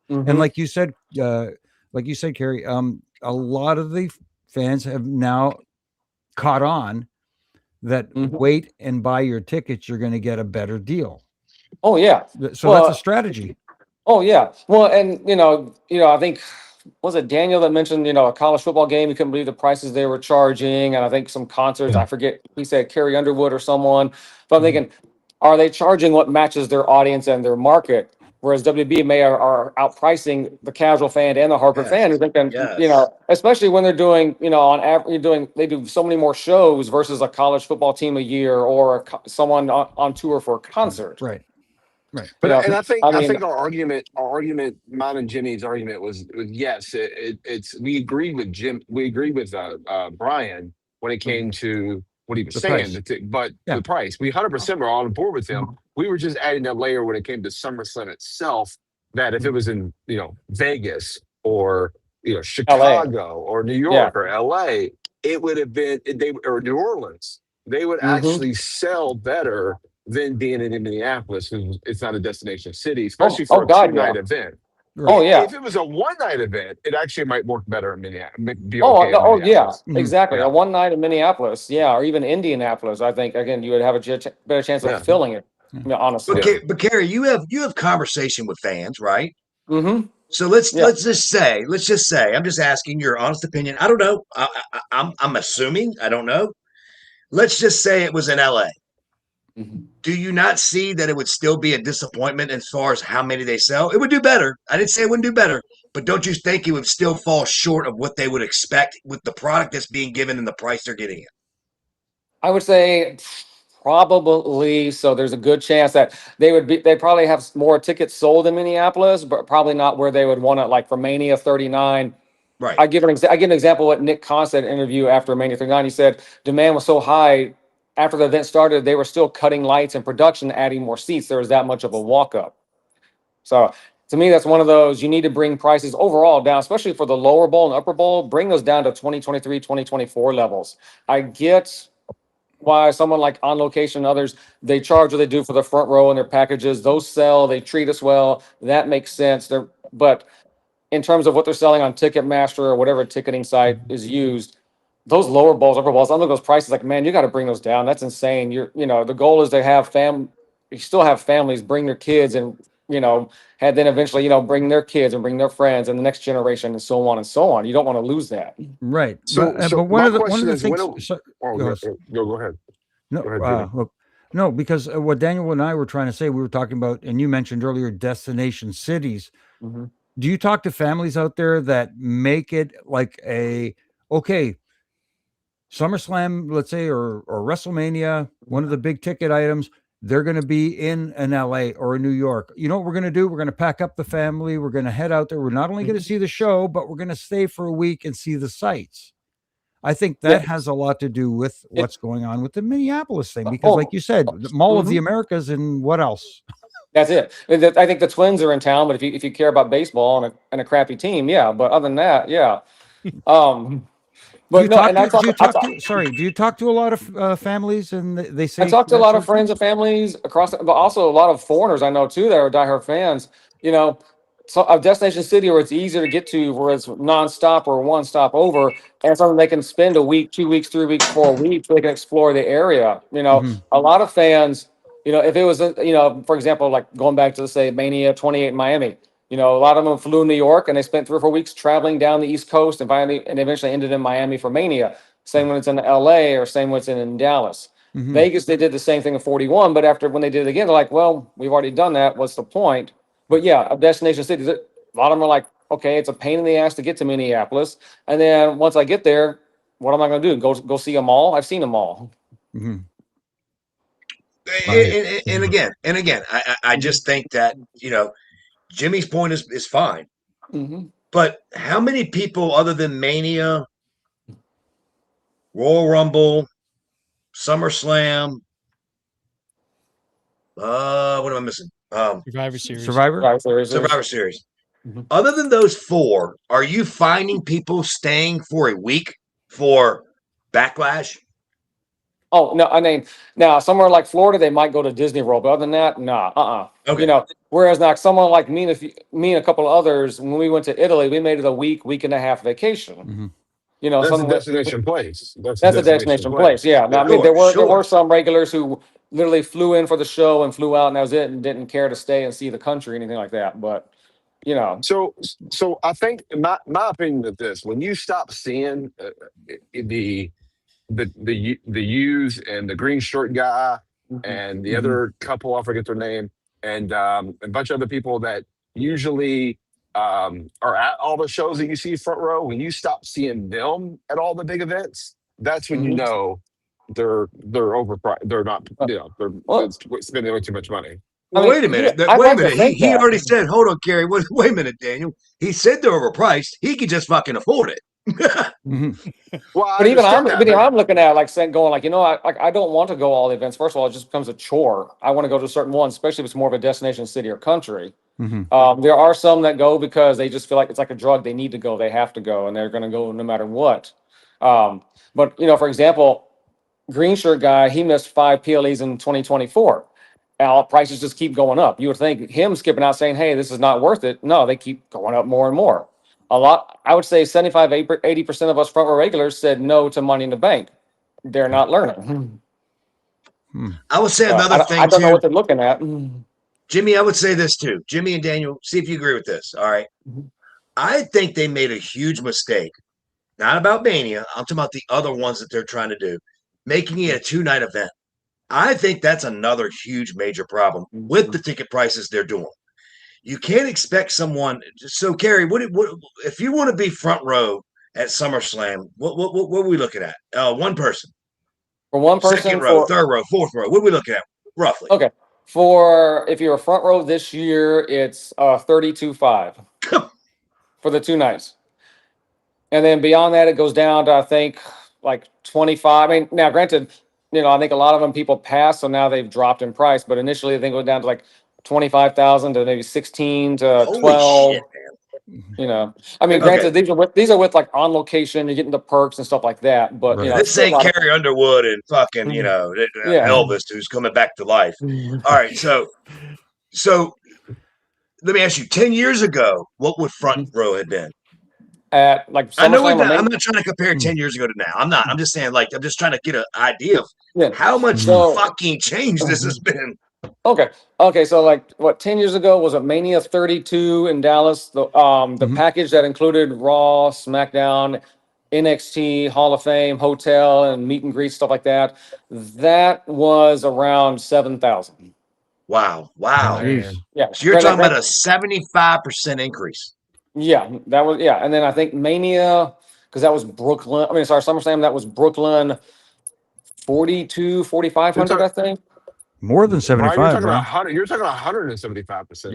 And like you said, Kerry, a lot of the fans have now caught on that wait and buy your tickets, you're going to get a better deal. Oh yeah. So that's a strategy. Oh yeah. Well, and I think, was it Daniel that mentioned, a college football game, he couldn't believe the prices they were charging, and I think some concerts, I forget, he said Carrie Underwood or someone, but I'm thinking, are they charging what matches their audience and their market? Whereas WB may are outpricing the casual fan and the hardcore fan who's thinking, especially when they're doing, on average, they do so many more shows versus a college football team a year or someone on tour for a concert. Right. But I think our argument, mine and Jimmy's argument was yes, it's we agreed with Brian when it came to what he was saying, the price, we 100% were all on board with him. We were just adding that layer when it came to SummerSlam itself, that if it was in, Vegas or, Chicago or New York or LA, it would have been, or New Orleans, they would actually sell better than being in Minneapolis. It's not a destination city, especially for a two-night event. Right. Oh yeah. If it was a one-night event, it actually might work better in Minneapolis. Exactly. A one night in Minneapolis, or even Indianapolis. I think again you would have a better chance of filling it. Honestly, but Kerry, you have conversation with fans, right? Mm-hmm. So let's just say, I'm just asking your honest opinion. I don't know. I'm assuming. I don't know. Let's just say it was in LA. Do you not see that it would still be a disappointment as far as how many they sell? It would do better. I didn't say it wouldn't do better, but don't you think it would still fall short of what they would expect with the product that's being given and the price they're getting it? I would say probably. So there's a good chance that they probably have more tickets sold in Minneapolis, but probably not where they would want it, like for Mania 39. Right. I give an example of what Nick Khan said in an interview after Mania 39. He said demand was so high. After the event started, they were still cutting lights and production, adding more seats. There was that much of a walk-up. So to me, that's one of those, you need to bring prices overall down, especially for the lower bowl and upper bowl, bring those down to 2023, 2024 levels. I get why someone like On Location and others, they charge what they do for the front row and their packages. Those sell, they treat us well. That makes sense. But in terms of what they're selling on Ticketmaster or whatever ticketing site is used, those lower bowls, upper bowls, I look at those prices like, man, you got to bring those down. That's insane. The goal is to have you still have families bring their kids and, then eventually, bring their kids and bring their friends and the next generation and so on and so on. You don't want to lose that. Right. So but one of the things. Go ahead. No, because what Daniel and I were trying to say, we were talking about, and you mentioned earlier, destination cities. Mm-hmm. Do you talk to families out there that make it like SummerSlam, let's say, or WrestleMania, one of the big ticket items, they're going to be in an LA or a New York. You know what we're going to do? We're going to pack up the family. We're going to head out there. We're not only going to see the show, but we're going to stay for a week and see the sights. I think that has a lot to do with what's going on with the Minneapolis thing, because like you said, the Mall of the Americas and what else? That's it. I think the Twins are in town, but if you care about baseball and a crappy team, but other than that, But do you talk to a lot of families and they say? I talk to a lot of friends and families across, but also a lot of foreigners I know too that are diehard fans. a destination city where it's easier to get to, where it's nonstop or one stop over, and something they can spend a week, 2 weeks, 3 weeks, 4 weeks, so they can explore the area. A lot of fans, if it was, for example, like going back to say Mania 28 in Miami, a lot of them flew in New York and they spent 3 or 4 weeks traveling down the East Coast and finally and eventually ended in Miami for Mania. Same when it's in LA or same when it's in Dallas. Vegas, they did the same thing in 41, but when they did it again, they're like, well, we've already done that. What's the point? But yeah, a destination city, a lot of them are like, okay, it's a pain in the ass to get to Minneapolis. And then once I get there, what am I going to do? Go see them all? I've seen them all. And again, I just think that, Jimmy's point is fine. But how many people other than Mania, Royal Rumble, SummerSlam, what am I missing? Survivor Series. Survivor Series. Other than those 4, are you finding people staying for a week for Backlash? Oh, no, I mean, now somewhere like Florida, they might go to Disney World, but other than that, nah, Okay. Whereas now someone like me and a couple of others, when we went to Italy, we made it a week and a half vacation. That's a destination place. That's a destination place. Yeah. Now, I mean, there were some regulars who literally flew in for the show and flew out, and that was it, and didn't care to stay and see the country or anything like that. But So I think my opinion of this, when you stop seeing the U's and the green shirt guy and the other couple, I forget their name, and a bunch of other people that usually are at all the shows that you see front row, when you stop seeing them at all the big events, that's when you know they're overpriced. They're not, they're spending way too much money. Well, wait a minute. Wait a minute. He already said, hold on, Kerry. Wait a minute, Daniel. He said they're overpriced. He could just fucking afford it. Well, but even I'm looking at going I don't want to go all the events. First of all, it just becomes a chore. I want to go to certain ones, especially if it's more of a destination city or country. There are some that go because they just feel like it's like a drug. They need to go. They have to go, and they're going to go no matter what. But for example, green shirt guy, he missed 5 PLEs in 2024. Prices just keep going up. You would think him skipping out saying, hey, this is not worth it. No, they keep going up more and more. I would say 75, 80% of us front row regulars said no to Money in the Bank. They're not learning. I would say another thing, I don't know what they're looking at. Jimmy, I would say this too. Jimmy and Daniel, see if you agree with this. All right. I think they made a huge mistake. Not about Mania. I'm talking about the other ones that they're trying to do. Making it a 2-night event. I think that's another huge major problem with the ticket prices they're doing. You can't expect someone. So, Kerry, what if you want to be front row at SummerSlam? What are we looking at? One person. For one person, second row, third row, fourth row. What are we looking at roughly? Okay. If you're a front row this year, it's $32,500 for the 2 nights, and then beyond that, it goes down to I think like $25,000. I mean, now granted, I think a lot of them people pass, so now they've dropped in price. But initially, I think it went down to like 25,000 to maybe 16 to 12. Shit, I mean, granted, these are with like on location, you're getting the perks and stuff like that. But this ain't Carrie Underwood and fucking Elvis who's coming back to life. All right, so let me ask you: 10 years ago, what would front row have been? At like I know I'm not trying to compare 10 years ago to now. I'm not. I'm just saying I'm just trying to get an idea of how much fucking change this has been. Okay. So like what 10 years ago was a Mania 32 in Dallas. The package that included Raw, SmackDown, NXT, Hall of Fame, hotel, and meet and greet stuff like that. That was around 7,000. Wow. Yeah. So you're talking about a 75% increase. Yeah, that was and then I think Mania, because that was Brooklyn. SummerSlam, that was Brooklyn 4,500, I think. More than 75. You're talking 175%.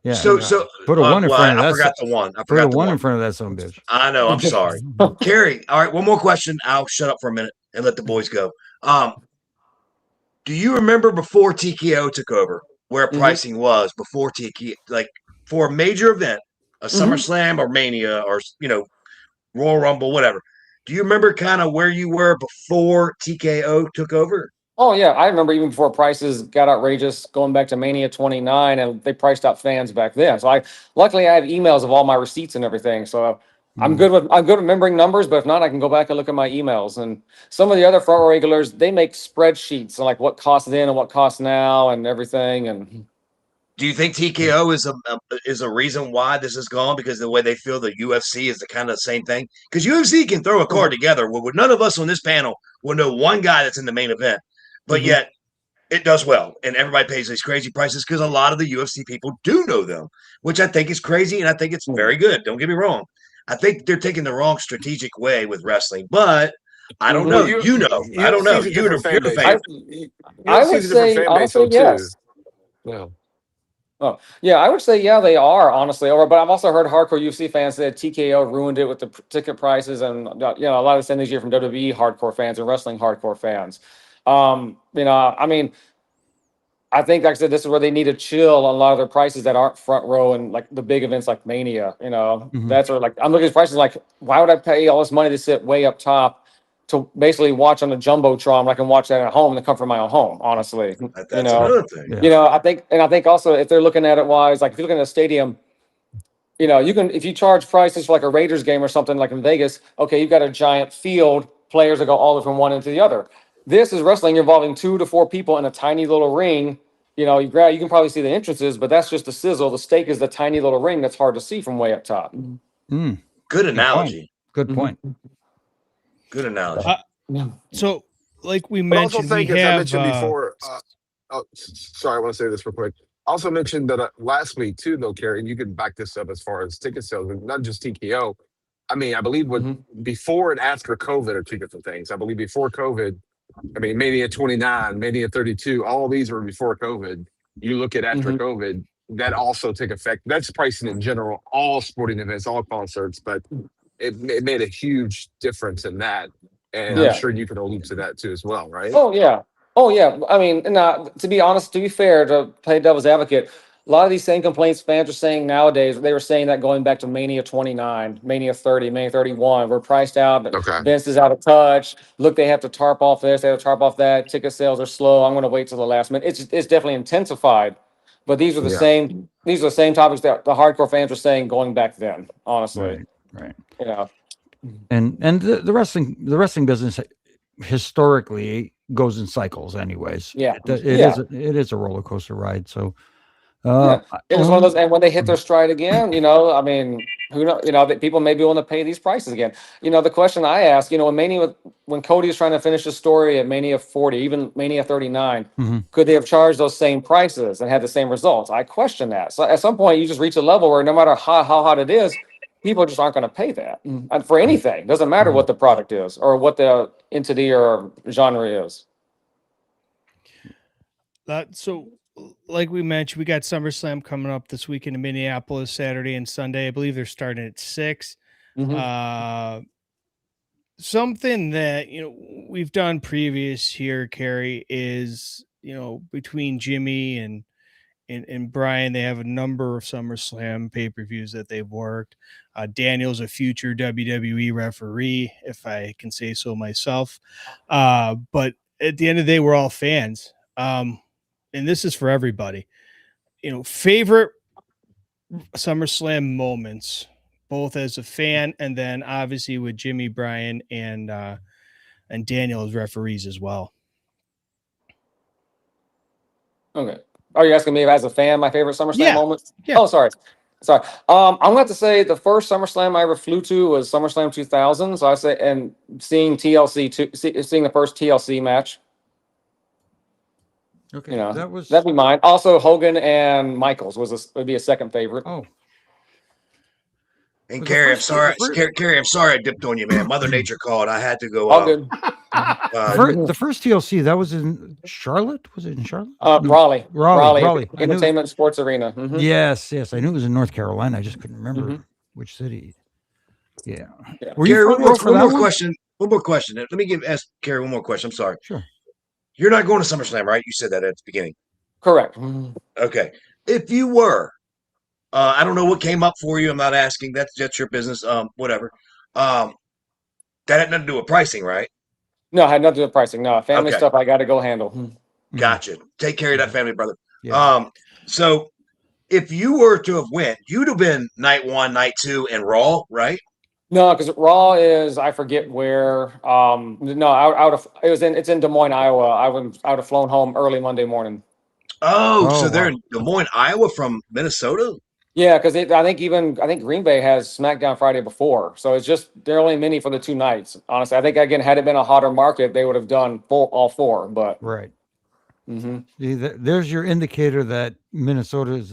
Yeah. So put a one in front of that. I forgot the one. Put a one in front of that son of a bitch. I know. I'm sorry, Kerry. All right, one more question. I'll shut up for a minute and let the boys go. Do you remember before TKO took over where pricing was before TKO, like for a major event? A SummerSlam or Mania or Royal Rumble, whatever. Do you remember kind of where you were before TKO took over? Oh yeah, I remember even before prices got outrageous, going back to Mania 29, and they priced out fans back then. So luckily I have emails of all my receipts and everything. So I'm good with remembering numbers, but if not, I can go back and look at my emails. And some of the other front row regulars, they make spreadsheets on like what costs then and what costs now and everything. And Do you think TKO is a reason why this is gone? Because the way they feel the UFC is the kind of same thing. Because UFC can throw a card together where none of us on this panel will know one guy that's in the main event, but yet it does well, and everybody pays these crazy prices because a lot of the UFC people do know them, which I think is crazy, and I think it's very good. Don't get me wrong. I think they're taking the wrong strategic way with wrestling, but I don't know. You know, I don't know. You're the fan. I would say honestly, yes. Yeah. Oh, yeah, I would say, yeah, they are honestly over, but I've also heard hardcore UFC fans say TKO ruined it with the ticket prices and, a lot of the same things you hear from WWE hardcore fans and wrestling hardcore fans. I mean, I think, like I said, this is where they need to chill on a lot of their prices that aren't front row and like the big events like Mania, that's where like, I'm looking at prices like, why would I pay all this money to sit way up top to basically watch on the Jumbotron when I can watch that at home in the comfort of my own home, honestly. That's another thing. I think also if they're looking at it wise, like if you're looking at a stadium, you can, if you charge prices for like a Raiders game or something like in Vegas, okay, you've got a giant field, players that go all the way from one end to the other. This is wrestling involving 2 to 4 people in a tiny little ring. You can probably see the entrances, but that's just the sizzle. The steak is the tiny little ring that's hard to see from way up top. Good analogy. Good point. Good analogy. So, like we But also mentioned, think, we as I have mentioned before, sorry, I want to say this real quick. I also mentioned that last week too, though, Kerry, and you can back this up as far as ticket sales, not just TKO. I mean, I believe before and after COVID are two different things. I believe before COVID, Mania 29, Mania 32, all these were before COVID. You look at after COVID, that also took effect. That's pricing in general, all sporting events, all concerts, but it made a huge difference in that. And I'm sure you can allude to that too as well, right? Oh yeah. I mean, to be honest, to be fair, to play devil's advocate, a lot of these same complaints fans are saying nowadays, they were saying that going back to Mania 29, Mania 30, Mania 31, we're priced out, but Vince is out of touch. Look, they have to tarp off this, they have to tarp off that. Ticket sales are slow. I'm going to wait till the last minute. It's definitely intensified. But these are the same topics that the hardcore fans were saying going back then, honestly. Right. And the wrestling business historically goes in cycles anyways. It is a roller coaster ride. So it was one of those, and when they hit their stride again, who knows, people may be willing to pay these prices again. The question I ask, when Cody is trying to finish the story at Mania 40, even Mania 39, could they have charged those same prices and had the same results? I question that. So at some point you just reach a level where no matter how hot it is, people just aren't going to pay that and for anything. Doesn't matter what the product is or what the entity or genre is. So, like we mentioned, we got SummerSlam coming up this weekend in Minneapolis, Saturday and Sunday. I believe they're starting at 6. Something that we've done previous here, Kerry, is between Jimmy and Brian, they have a number of SummerSlam pay-per-views that they've worked. Daniel's a future WWE referee, if I can say so myself. But at the end of the day, we're all fans. And this is for everybody. Favorite SummerSlam moments, both as a fan and then obviously with Jimmy, Brian, and Daniel as referees as well. Okay. Are you asking me as a fan, my favorite SummerSlam moments? Yeah. Oh, sorry. I'm going to have to say the first SummerSlam I ever flew to was SummerSlam 2000. So I say, and seeing TLC, seeing the first TLC match. Okay, that'd be mine. Also, Hogan and Michaels would be a second favorite. Oh. And Kerry, I'm sorry. Kerry, I'm sorry I dipped on you, man. Mother Nature called. I had to go. All good. The first TLC, that was in Charlotte. Was it in Charlotte? Raleigh. Entertainment Sports Arena. Yes. I knew it was in North Carolina. I just couldn't remember which city. Yeah. Were you one more question? One more question. Let me ask Kerry one more question. I'm sorry. Sure. You're not going to SummerSlam, right? You said that at the beginning. Correct. Okay. If you were, I don't know what came up for you. I'm not asking. That's your business. Whatever. That had nothing to do with pricing, right? No, I had nothing to do with pricing. No, family Okay. stuff I got to go handle. Gotcha. Take care of that family, brother. Yeah. So if you were to have went, you'd have been night 1, night 2, and Raw, right? No, because Raw is I forget where. No, it's in Des Moines, Iowa. I would have flown home early Monday morning. Oh, so Oh, they're wow. in Des Moines, Iowa from Minnesota? Yeah, because I think Green Bay has SmackDown Friday before, so it's just they're only mini for the 2 nights. Honestly, I think again had it been a hotter market, they would have done all 4. But Right. mhm. See, there's your indicator that Minneapolis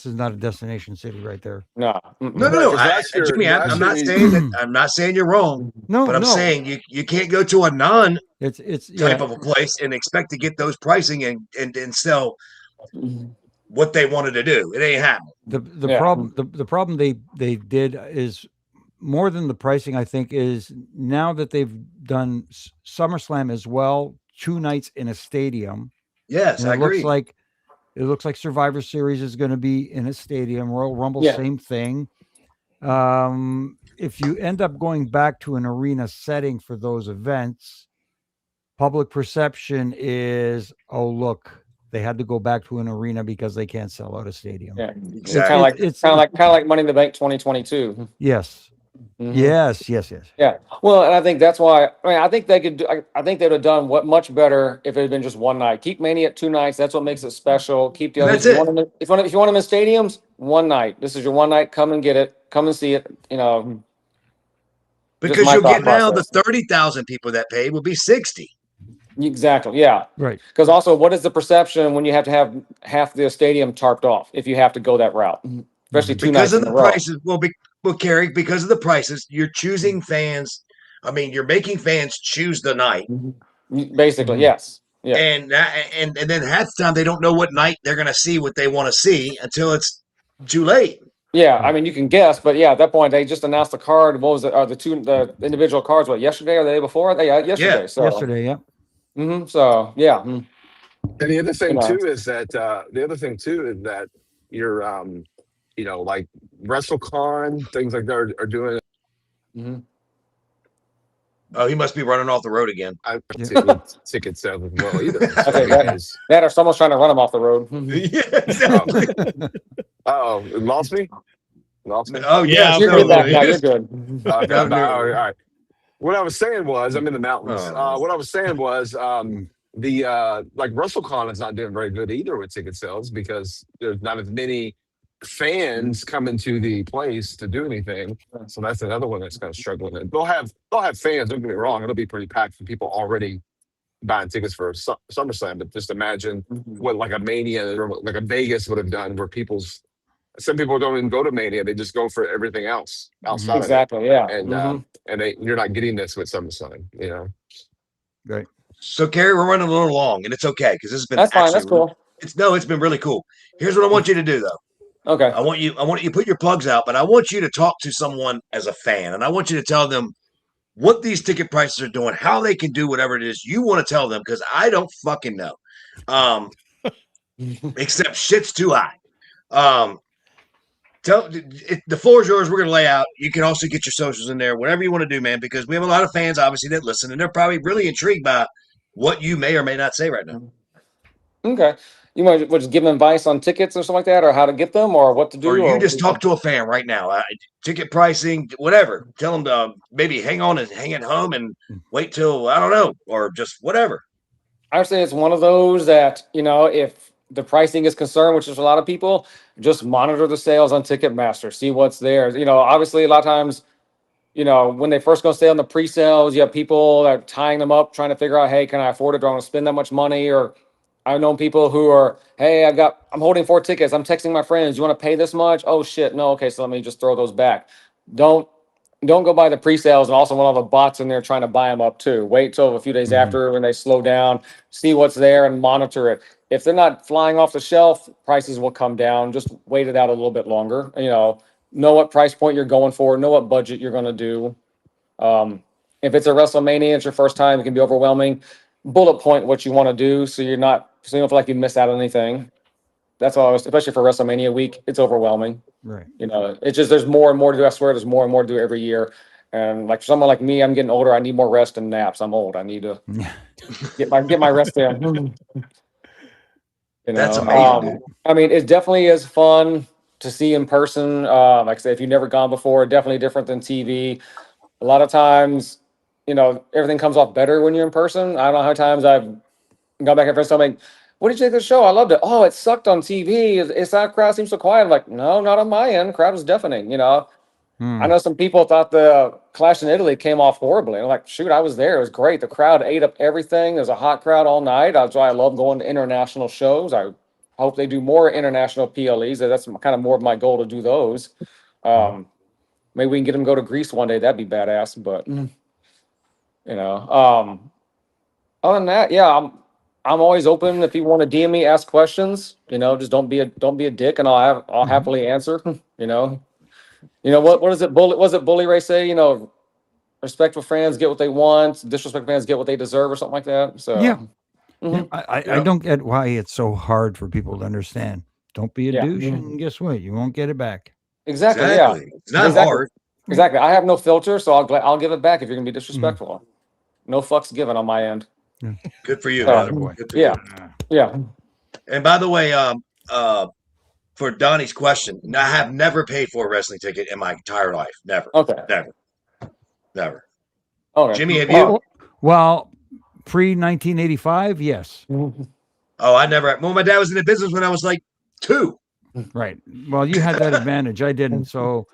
is not a destination city right there. No, No. Right, 'cause last year- Jimmy, last I'm year not you- saying that. I'm not saying you're wrong, No, but I'm no. saying you can't go to a non It's type yeah. of a place and expect to get those pricing and sell Mhm. what they wanted to do. It ain't happening. The Yeah. problem the problem they did is more than the pricing. I think is now that they've done SummerSlam as well, 2 nights in a stadium. Yes, And I it agree. looks like Survivor Series is going to be in a stadium. Royal Rumble, Yeah. same thing. If you end up going back to an arena setting for those events, public perception is, oh look, they had to go back to an arena because they can't sell out a stadium. Yeah, Exactly. it's kind of like Money in the Bank 2022. Yes. Mhm. Yes. Yeah. Well, and I think that's why. I think they could. I think they'd have done much better if it had been just one night. Keep Mania at 2 nights. That's what makes it special. Keep the And others. that's If you want them in stadiums, 1 night. This is your 1 night. Come and get it. Come and see it. Because my you'll thought get now the process. 30,000 people that paid will be 60. Exactly. Yeah. Right. Because also, what is the perception when you have to have half the stadium tarped off if you have to go that route, especially 2 Because nights of in the a row? prices. Well, Kerry, because of the prices, you're choosing fans. I mean, you're making fans choose the night. Basically, Mhm. yes. Yeah. And then half the time they don't know what night they're going to see what they want to see until it's too late. Yeah, I mean, you can guess, but yeah, at that point, they just announced the card. What was it? The individual cards? What, yesterday or the day before? Yeah, yesterday. Yeah, So, Yesterday, yeah. So yeah. And the other thing You know. too is that you're like WrestleCon, things like that are doing. Mhm. Oh, he must be running off the road again. I Yeah. ticket sales as well either. I think that or someone's trying to run them off the road. Yeah, exactly. Oh, it lost me. Lost me. Oh, Yeah, yes. You're no, good back now. yes. You're good. Okay, No, no. all right. What I was saying was, I'm in the mountains. Oh. What I was saying was, the like WrestleCon is not doing very good either with ticket sales because there's not as many fans coming to the place to do anything. So that's another one that's kind of struggling. And they'll have fans. Don't get me wrong; it'll be pretty packed for people already buying tickets for SummerSlam. But just imagine what like a Mania or like a Vegas would have done, where some people don't even go to Mania; they just go for everything else outside Exactly. Yeah. of it. And you're not getting this with SummerSlam, Right. So, Kerry, we're running a little long, and it's okay because this has been That's fine. That's actually- cool. It's been really cool. Here's what I want you to do, though. Okay. I want you to put your plugs out, but I want you to talk to someone as a fan, and I want you to tell them what these ticket prices are doing, how they can do whatever it is you want to tell them, because I don't fucking know. Except shit's too high. The floor is yours. We're going to lay out. You can also get your socials in there, whatever you want to do, man, because we have a lot of fans, obviously, that listen, and they're probably really intrigued by what you may or may not say right now. Okay. You might just give them advice on tickets or something like that, or how to get them, or what to do. Or you just talk to a fan right now. Ticket pricing, whatever. Tell them to maybe hang on and hang at home and wait till, I don't know, or just whatever. I would say it's one of those that, if the pricing is concerned, which is a lot of people, just monitor the sales on Ticketmaster, see what's there. Obviously a lot of times, when they first go stay on the pre-sales, you have people that are tying them up, trying to figure out, hey, can I afford it? Do I want to spend that much money? Or I've known people who are, hey, I'm holding 4 tickets. I'm texting my friends. You want to pay this much? Oh shit. No. Okay. So let me just throw those back. Don't go buy the pre-sales and also want all the bots in there trying to buy them up too. Wait till a few days after when they slow down, see what's there and monitor it. If they're not flying off the shelf, prices will come down. Just wait it out a little bit longer. Know what price point you're going for, know what budget you're going to do. If it's a WrestleMania, it's your first time, it can be overwhelming. Bullet point what you want to do so you don't feel like you miss out on anything. That's all, especially for WrestleMania week, it's overwhelming. Right. It's just there's more and more to do. I swear there's more and more to do every year. And like someone like me, I'm getting older. I need more rest and naps. I'm old. I need to get my rest in. That's amazing, dude. I mean, it definitely is fun to see in person. Like I say, if you've never gone before, definitely different than TV. A lot of times, everything comes off better when you're in person. I don't know how many times I've gone back and forth. I'm like, what did you think of the show? I loved it. Oh, it sucked on TV. It's that crowd seems so quiet. I'm like, no, not on my end. Crowd was deafening. I know some people thought the Clash in Italy came off horribly. I'm like, shoot, I was there. It was great. The crowd ate up everything. There's a hot crowd all night. That's why I love going to international shows. I hope they do more international PLEs. That's kind of more of my goal to do those. Maybe we can get them to go to Greece one day. That'd be badass. But other than that, yeah, I'm always open. If people want to DM me, ask questions. Just don't be a dick, and I'll happily answer. What is it? Was it Bully Ray say? Respectful fans get what they want. Disrespectful fans get what they deserve, or something like that. So yeah. I don't get why it's so hard for people to understand. Don't be a douche, and guess what? You won't get it back. Exactly. Yeah. It's not hard. Exactly. I have no filter, so I'll give it back if you're gonna be disrespectful. No fucks given on my end. Good for you, brother. Good for you. Yeah. And by the way, for Donnie's question, I have never paid for a wrestling ticket in my entire life. Never. Okay. Never. Okay. Jimmy, have you? Well, pre-1985, yes. Oh, I never. Well, my dad was in the business when I was like 2. Right. Well, you had that advantage. I didn't. So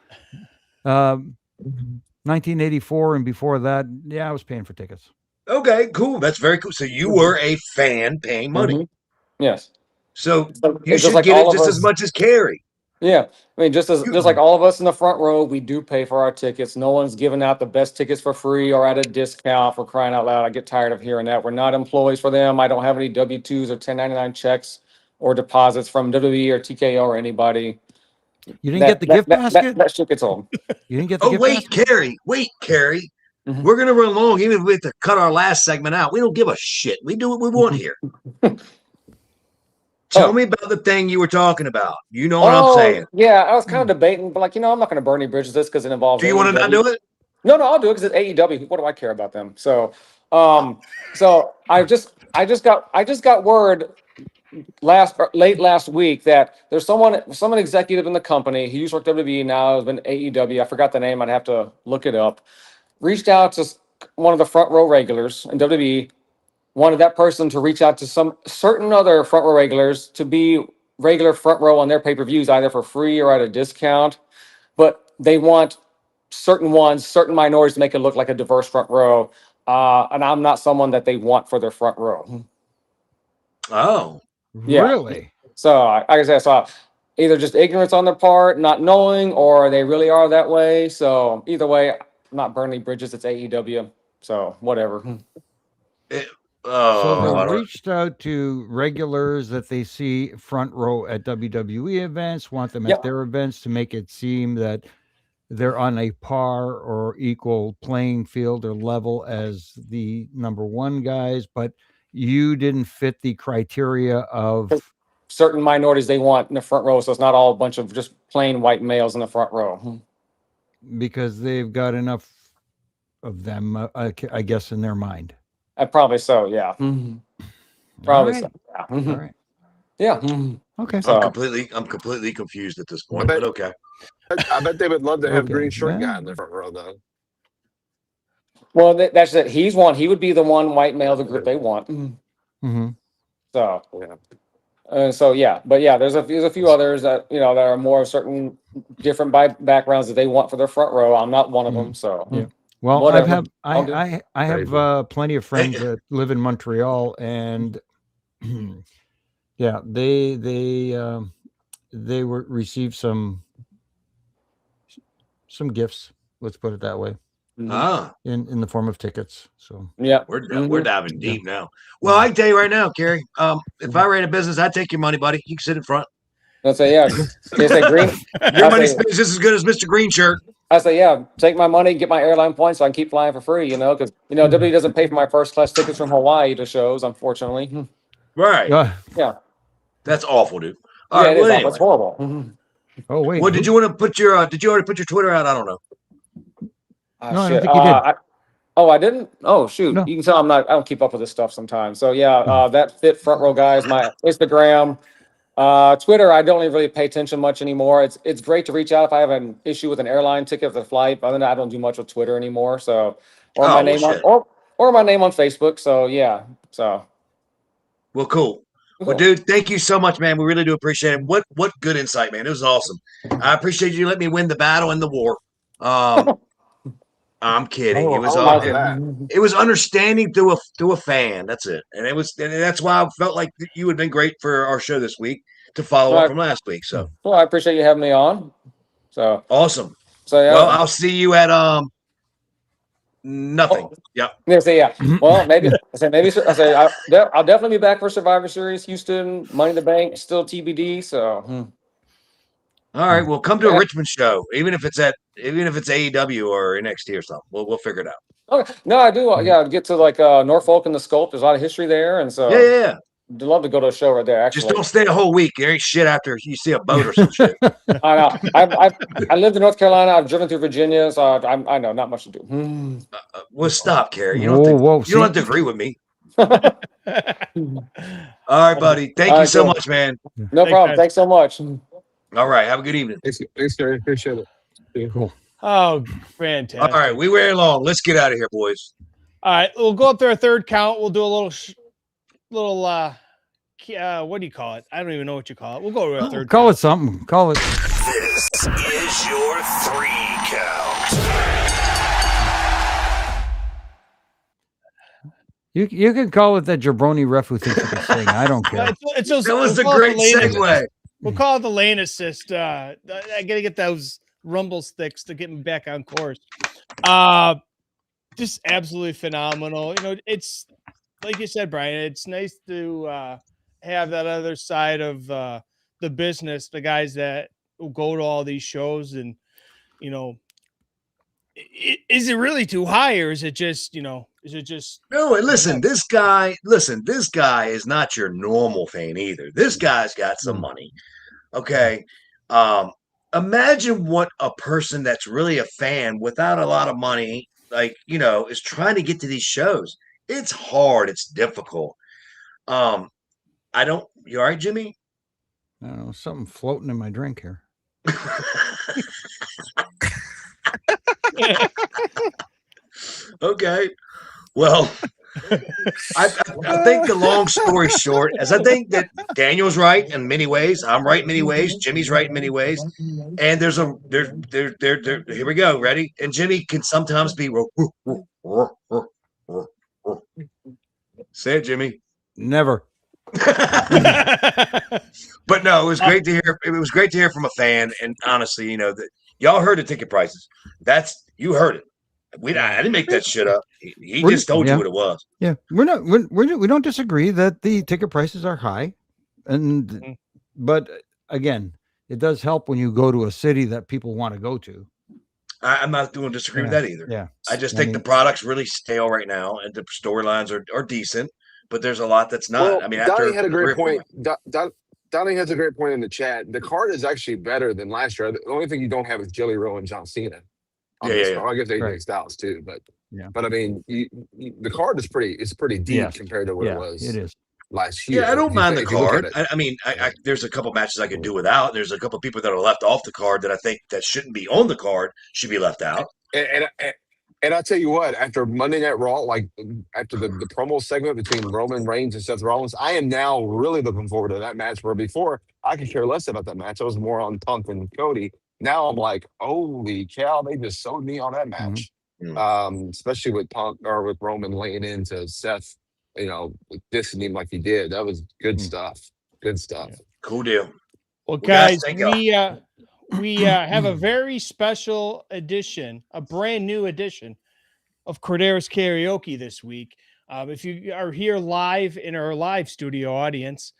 1984 and before that, I was paying for tickets. Okay, cool. That's very cool. So you were a fan paying money. Yes. So you should get it just as much as Kerry. Yeah. I mean, just like all of us in the front row, we do pay for our tickets. No one's giving out the best tickets for free or at a discount, for crying out loud. I get tired of hearing that. We're not employees for them. I don't have any W-2s or 1099 checks or deposits from WWE or TKO or anybody. You didn't get the gift basket? That shit gets old. You didn't get the gift basket? Wait, Kerry. We're going to run long even if we have to cut our last segment out. We don't give a shit. We do what we want here. Tell me about the thing you were talking about. You know what I'm saying? Yeah, I was kind of debating, but I'm not going to burn any bridges this because it involves. Do you want to not do it? No, I'll do it because it's AEW. What do I care about them? So, I just got word late last week that there's someone executive in the company. He used to work WWE, now has been AEW. I forgot the name. I'd have to look it up. Reached out to one of the front row regulars in WWE. Wanted that person to reach out to some certain other front row regulars to be regular front row on their pay-per-views, either for free or at a discount. But they want certain minorities to make it look like a diverse front row. And I'm not someone that they want for their front row. Oh, yeah. Really? So, like I said, either just ignorance on their part, not knowing, or they really are that way. So either way, I'm not burning bridges. It's AEW. So whatever. So they reached out to regulars that they see front row at WWE events, want them at their events to make it seem that they're on a par or equal playing field or level as the number one guys, but you didn't fit the criteria of certain minorities they want in the front row. So it's not all a bunch of just plain white males in the front row. Because they've got enough of them, I guess, in their mind. Probably so, yeah. Probably so. Yeah. All right. Yeah. Okay. I'm completely confused at this point, but okay. I bet they would love to have green shirt guy in the front row, though. Well, that's it. He would be the one white male the group they want. Mm-hmm. So yeah. But yeah, there's a few others that that are more certain different backgrounds that they want for their front row. I'm not one of them. So yeah. Well, whatever. I have plenty of friends that live in Montreal, and yeah, they received some gifts. Let's put it that way. In the form of tickets. So yeah, we're diving deep now. Well, I can tell you right now, Kerry. If I ran a business, I'd take your money, buddy. You can sit in front. I'd say yeah. They say green. Your money spends just as good as Mr. Green Shirt. I say, yeah, take my money, get my airline points so I can keep flying for free, because, WWE doesn't pay for my first class tickets from Hawaii to shows, unfortunately. Right. Yeah. That's awful, dude. All right, it is. It's horrible. Oh, wait. Well, did you want to put your, did you already put your Twitter out? I don't know. No, I don't think you did. I didn't. Oh shoot! No. You can tell I don't keep up with this stuff sometimes. So yeah, that Fit Front Row guy is my Instagram. Twitter, I don't really pay attention much anymore. It's great to reach out if I have an issue with an airline ticket for the flight. Other than that, I don't do much with Twitter anymore. So or my name on Facebook. So yeah. So Well, cool. Well, dude, thank you so much, man. We really do appreciate it. What good insight, man. It was awesome. I appreciate you letting me win the battle and the war. I'm kidding. It was all it was understanding through a fan. That's it. And that's why I felt like you would have been great for our show this week to follow up from last week. So I appreciate you having me on. So awesome. So yeah. Well, I'll see you at nothing. Yep. Yeah. Well, maybe I'll definitely be back for Survivor Series, Houston, Money in the Bank, still TBD. So all right, well, come to a Richmond show, even if it's AEW or NXT or something. We'll figure it out. Okay. No, I do. Yeah, get to like Norfolk and the Sculpt. There's a lot of history there, and so yeah. I'd love to go to a show right there. Actually, just don't stay a whole week. There ain't shit after you see a boat or some shit. I know. I lived in North Carolina. I've driven through Virginia, so I know not much to do. Well, stop, Kerry. You don't have to agree with me. All right, buddy. Thank you so much, man. No problem. Thanks so much. All right. Have a good evening. Thanks, Kerry. Appreciate it. Yeah. Cool. Oh, fantastic. All right. We ran long. Let's get out of here, boys. All right. We'll go up there a third count. We'll do a little what do you call it? I don't even know what you call it. We'll go to a third Call it something. Call it. This is your 3 count. You can call it that jabroni ref who thinks he can sing. I don't care. That was a great segue. We'll call it the lane assist. I gotta get those rumble sticks to get me back on course. Just absolutely phenomenal. You know, it's like you said, Brian. It's nice to have that other side of the business, the guys that will go to all these shows, and you know, is it really too high, or is it just no? Listen, this guy is not your normal fan either. This guy's got some money. Okay. Imagine what a person that's really a fan without a lot of money, is trying to get to these shows. It's hard. It's difficult. You all right, Jimmy? I don't know, something floating in my drink here. Okay. Well, I think the long story short is I think that Daniel's right in many ways. I'm right in many ways. Jimmy's right in many ways. And here we go. Ready? And Jimmy can sometimes be say it, Jimmy. Never. But no, it was great to hear. It was great to hear from a fan. And honestly, that y'all heard the ticket prices. You heard it. I didn't make that shit up. He just told you what it was. Yeah, we don't disagree that the ticket prices are high, but again, it does help when you go to a city that people want to go to. I'm not doing disagree with that either. Yeah, I just think the product's really stale right now, and the storylines are decent, but there's a lot that's not. Well, I mean, Donnie had a great point. Donnie has a great point in the chat. The card is actually better than last year. The only thing you don't have is Jelly Roll and John Cena. Yeah. I guess AJ Styles too, but I mean, the card is pretty deep compared to what it was. It is last year. Yeah, I don't mind the card. I mean, there's a couple matches I could do without. There's a couple people that are left off the card that I think that shouldn't be on the card should be left out. And I'll tell you what, after Monday Night Raw, like after the promo segment between Roman Reigns and Seth Rollins, I am now really looking forward to that match. Where before I could care less about that match, I was more on Punk and Cody. Now I'm like, holy cow, they just sold me on that match. Especially with Punk or with Roman laying into Seth, dissing him like he did. That was good stuff. Good stuff. Cool deal. Well, guys, we have a very special edition, a brand new edition of Corderas Karaoke this week. If you are here live in our live studio audience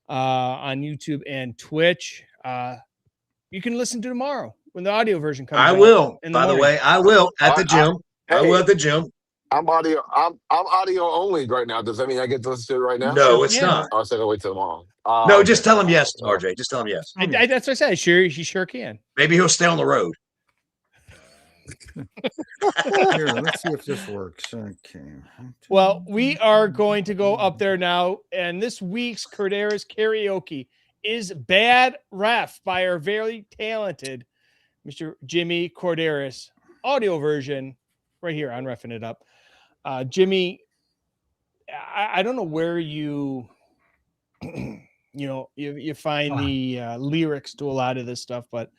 on YouTube and Twitch, you can listen to tomorrow when the audio version comes out. I will. By the way, I will at the gym. I will at the gym. I'm audio only right now. Does that mean I get to listen to it right now? No, it's not. I said I'll wait till tomorrow. No, just tell him yes, RJ. Just tell him yes. That's what I said. He sure can. Maybe he'll stay on the road. Here, let's see if this works. Okay. Well, we are going to go up there now, and this week's Corderas karaoke is Bad Ref by our very talented Mr. Jimmy Corderas. Audio version right here on Refin' It Up. Jimmy, I don't know where you you find the lyrics to a lot of this stuff, but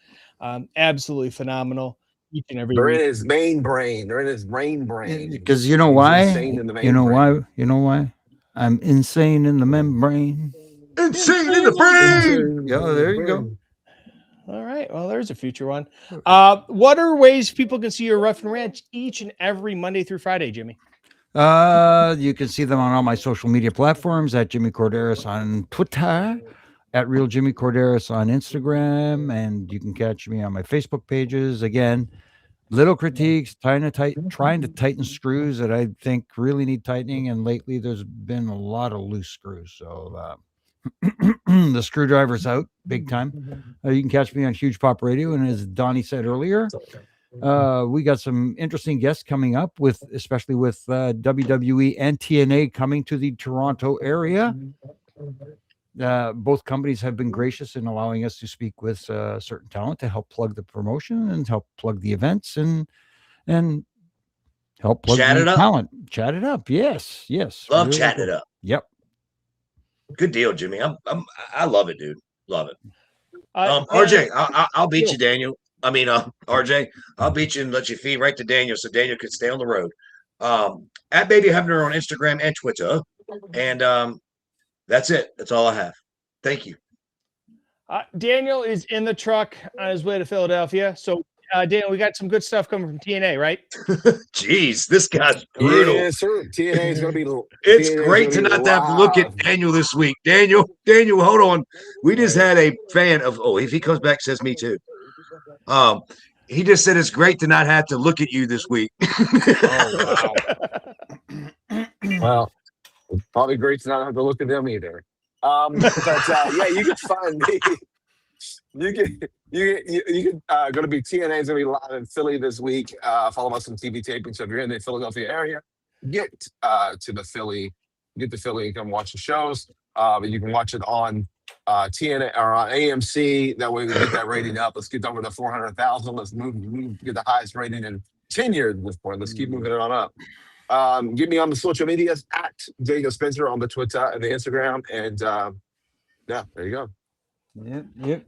absolutely phenomenal each and every They're in week. his main brain. They're in his brain brain. Because you know He's why? insane in the main You know brain. why? You know why? I'm insane in the membrane. Insane in the brain. Yeah, there you go. All right. Well, there's a future one. What are ways people can see your Rough and Ranch each and every Monday through Friday, Jimmy? You can see them on all my social media platforms at Jimmy Corderas on Twitter, at Real Jimmy Corderas on Instagram, and you can catch me on my Facebook pages. Again, little critiques, trying to tighten screws that I think really need tightening, and lately there's been a lot of loose screws. So the screwdriver's out big time. You can catch me on Huge Pop Radio, and as Donnie said earlier, we got some interesting guests coming up especially with WWE and TNA coming to the Toronto area. Both companies have been gracious in allowing us to speak with certain talent to help plug the promotion and help plug the events and help plug Chat the it up. talent. Chat it up. Yes. Love Really chatting cool. it up. Yep. Good deal, Jimmy. I love it, dude. Love it. RJ, I'll beat you, Daniel. I mean, RJ, I'll beat you and let you feed right to Daniel so Daniel can stay on the road. At Baby Hebner on Instagram and Twitter. And that's it. That's all I have. Thank you. Daniel is in the truck on his way to Philadelphia. So, Daniel, we got some good stuff coming from TNA, right? Jeez, this guy's brutal. Yes, sir. TNA is going to be. It's TNA is great to gonna be not have to look at live. Daniel this week. Daniel, hold on. We just had a fan of. Oh, if he comes back, says me too. He just said it's great to not have to look at you this week. Oh, wow. Well, it's probably great to not have to look at them either. Yeah, you can find me. You can going to be TNA is going to be live in Philly this week. Follow us on TV taping. So if you're in the Philadelphia area, get to Philly and come watch the shows. You can watch it on TNA or on AMC. That way we get that rating up. Let's get over to 400,000. Let's move, get the highest rating in 10 years at this point. Let's keep moving it on up. Get me on the social medias at Daniel Spencer on the Twitter and the Instagram. And yeah, there you go. Yep.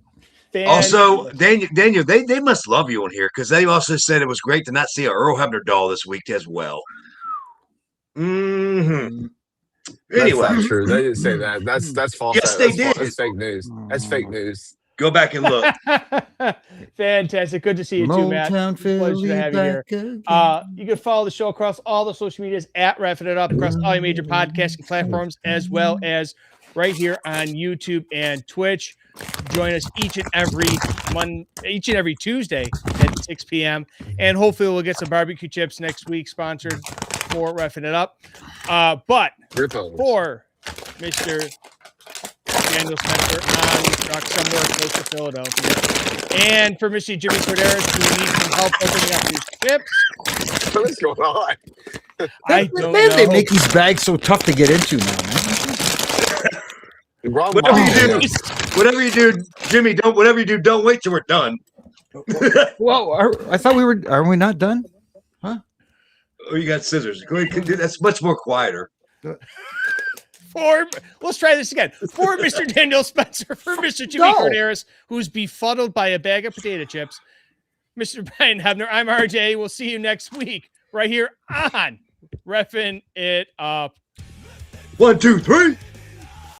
Also, Daniel, they must love you on here because they also said it was great to not see a Earl Hebner doll this week as well. Mm-hmm. Anyway, that's not true. They didn't say that. That's false. Yes, they did. That's fake news. That's fake news. Go back and look. Fantastic. Good to see you too, Matt. Motown, Pleasure to have you here. You can follow the show across all the social medias at Refin' It Up across all your major podcasting platforms, as well as right here on YouTube and Twitch. Join us each and every Tuesday at 6 p.m. And hopefully we'll get some barbecue chips next week, sponsored for Refin' It Up. But for Mr. Daniel Spencer on the truck somewhere close to Philadelphia, and for Mr. Jimmy Corderas, who needs some help opening up his chips. What's going on? I don't Man, know. they make these bags so tough to get into now, man. Whatever you do, Jimmy, don't wait till we're done. Well, I thought we were. Are we not done? Huh? Oh, you got scissors. Go ahead, that's much more quieter. Let's try this again. For Mr. Daniel Spencer, for Mr. Jimmy Corderas, who's befuddled by a bag of potato chips, Mr. Brian Hebner, I'm RJ. We'll see you next week right here on Refin' It Up. 1, 2, 3.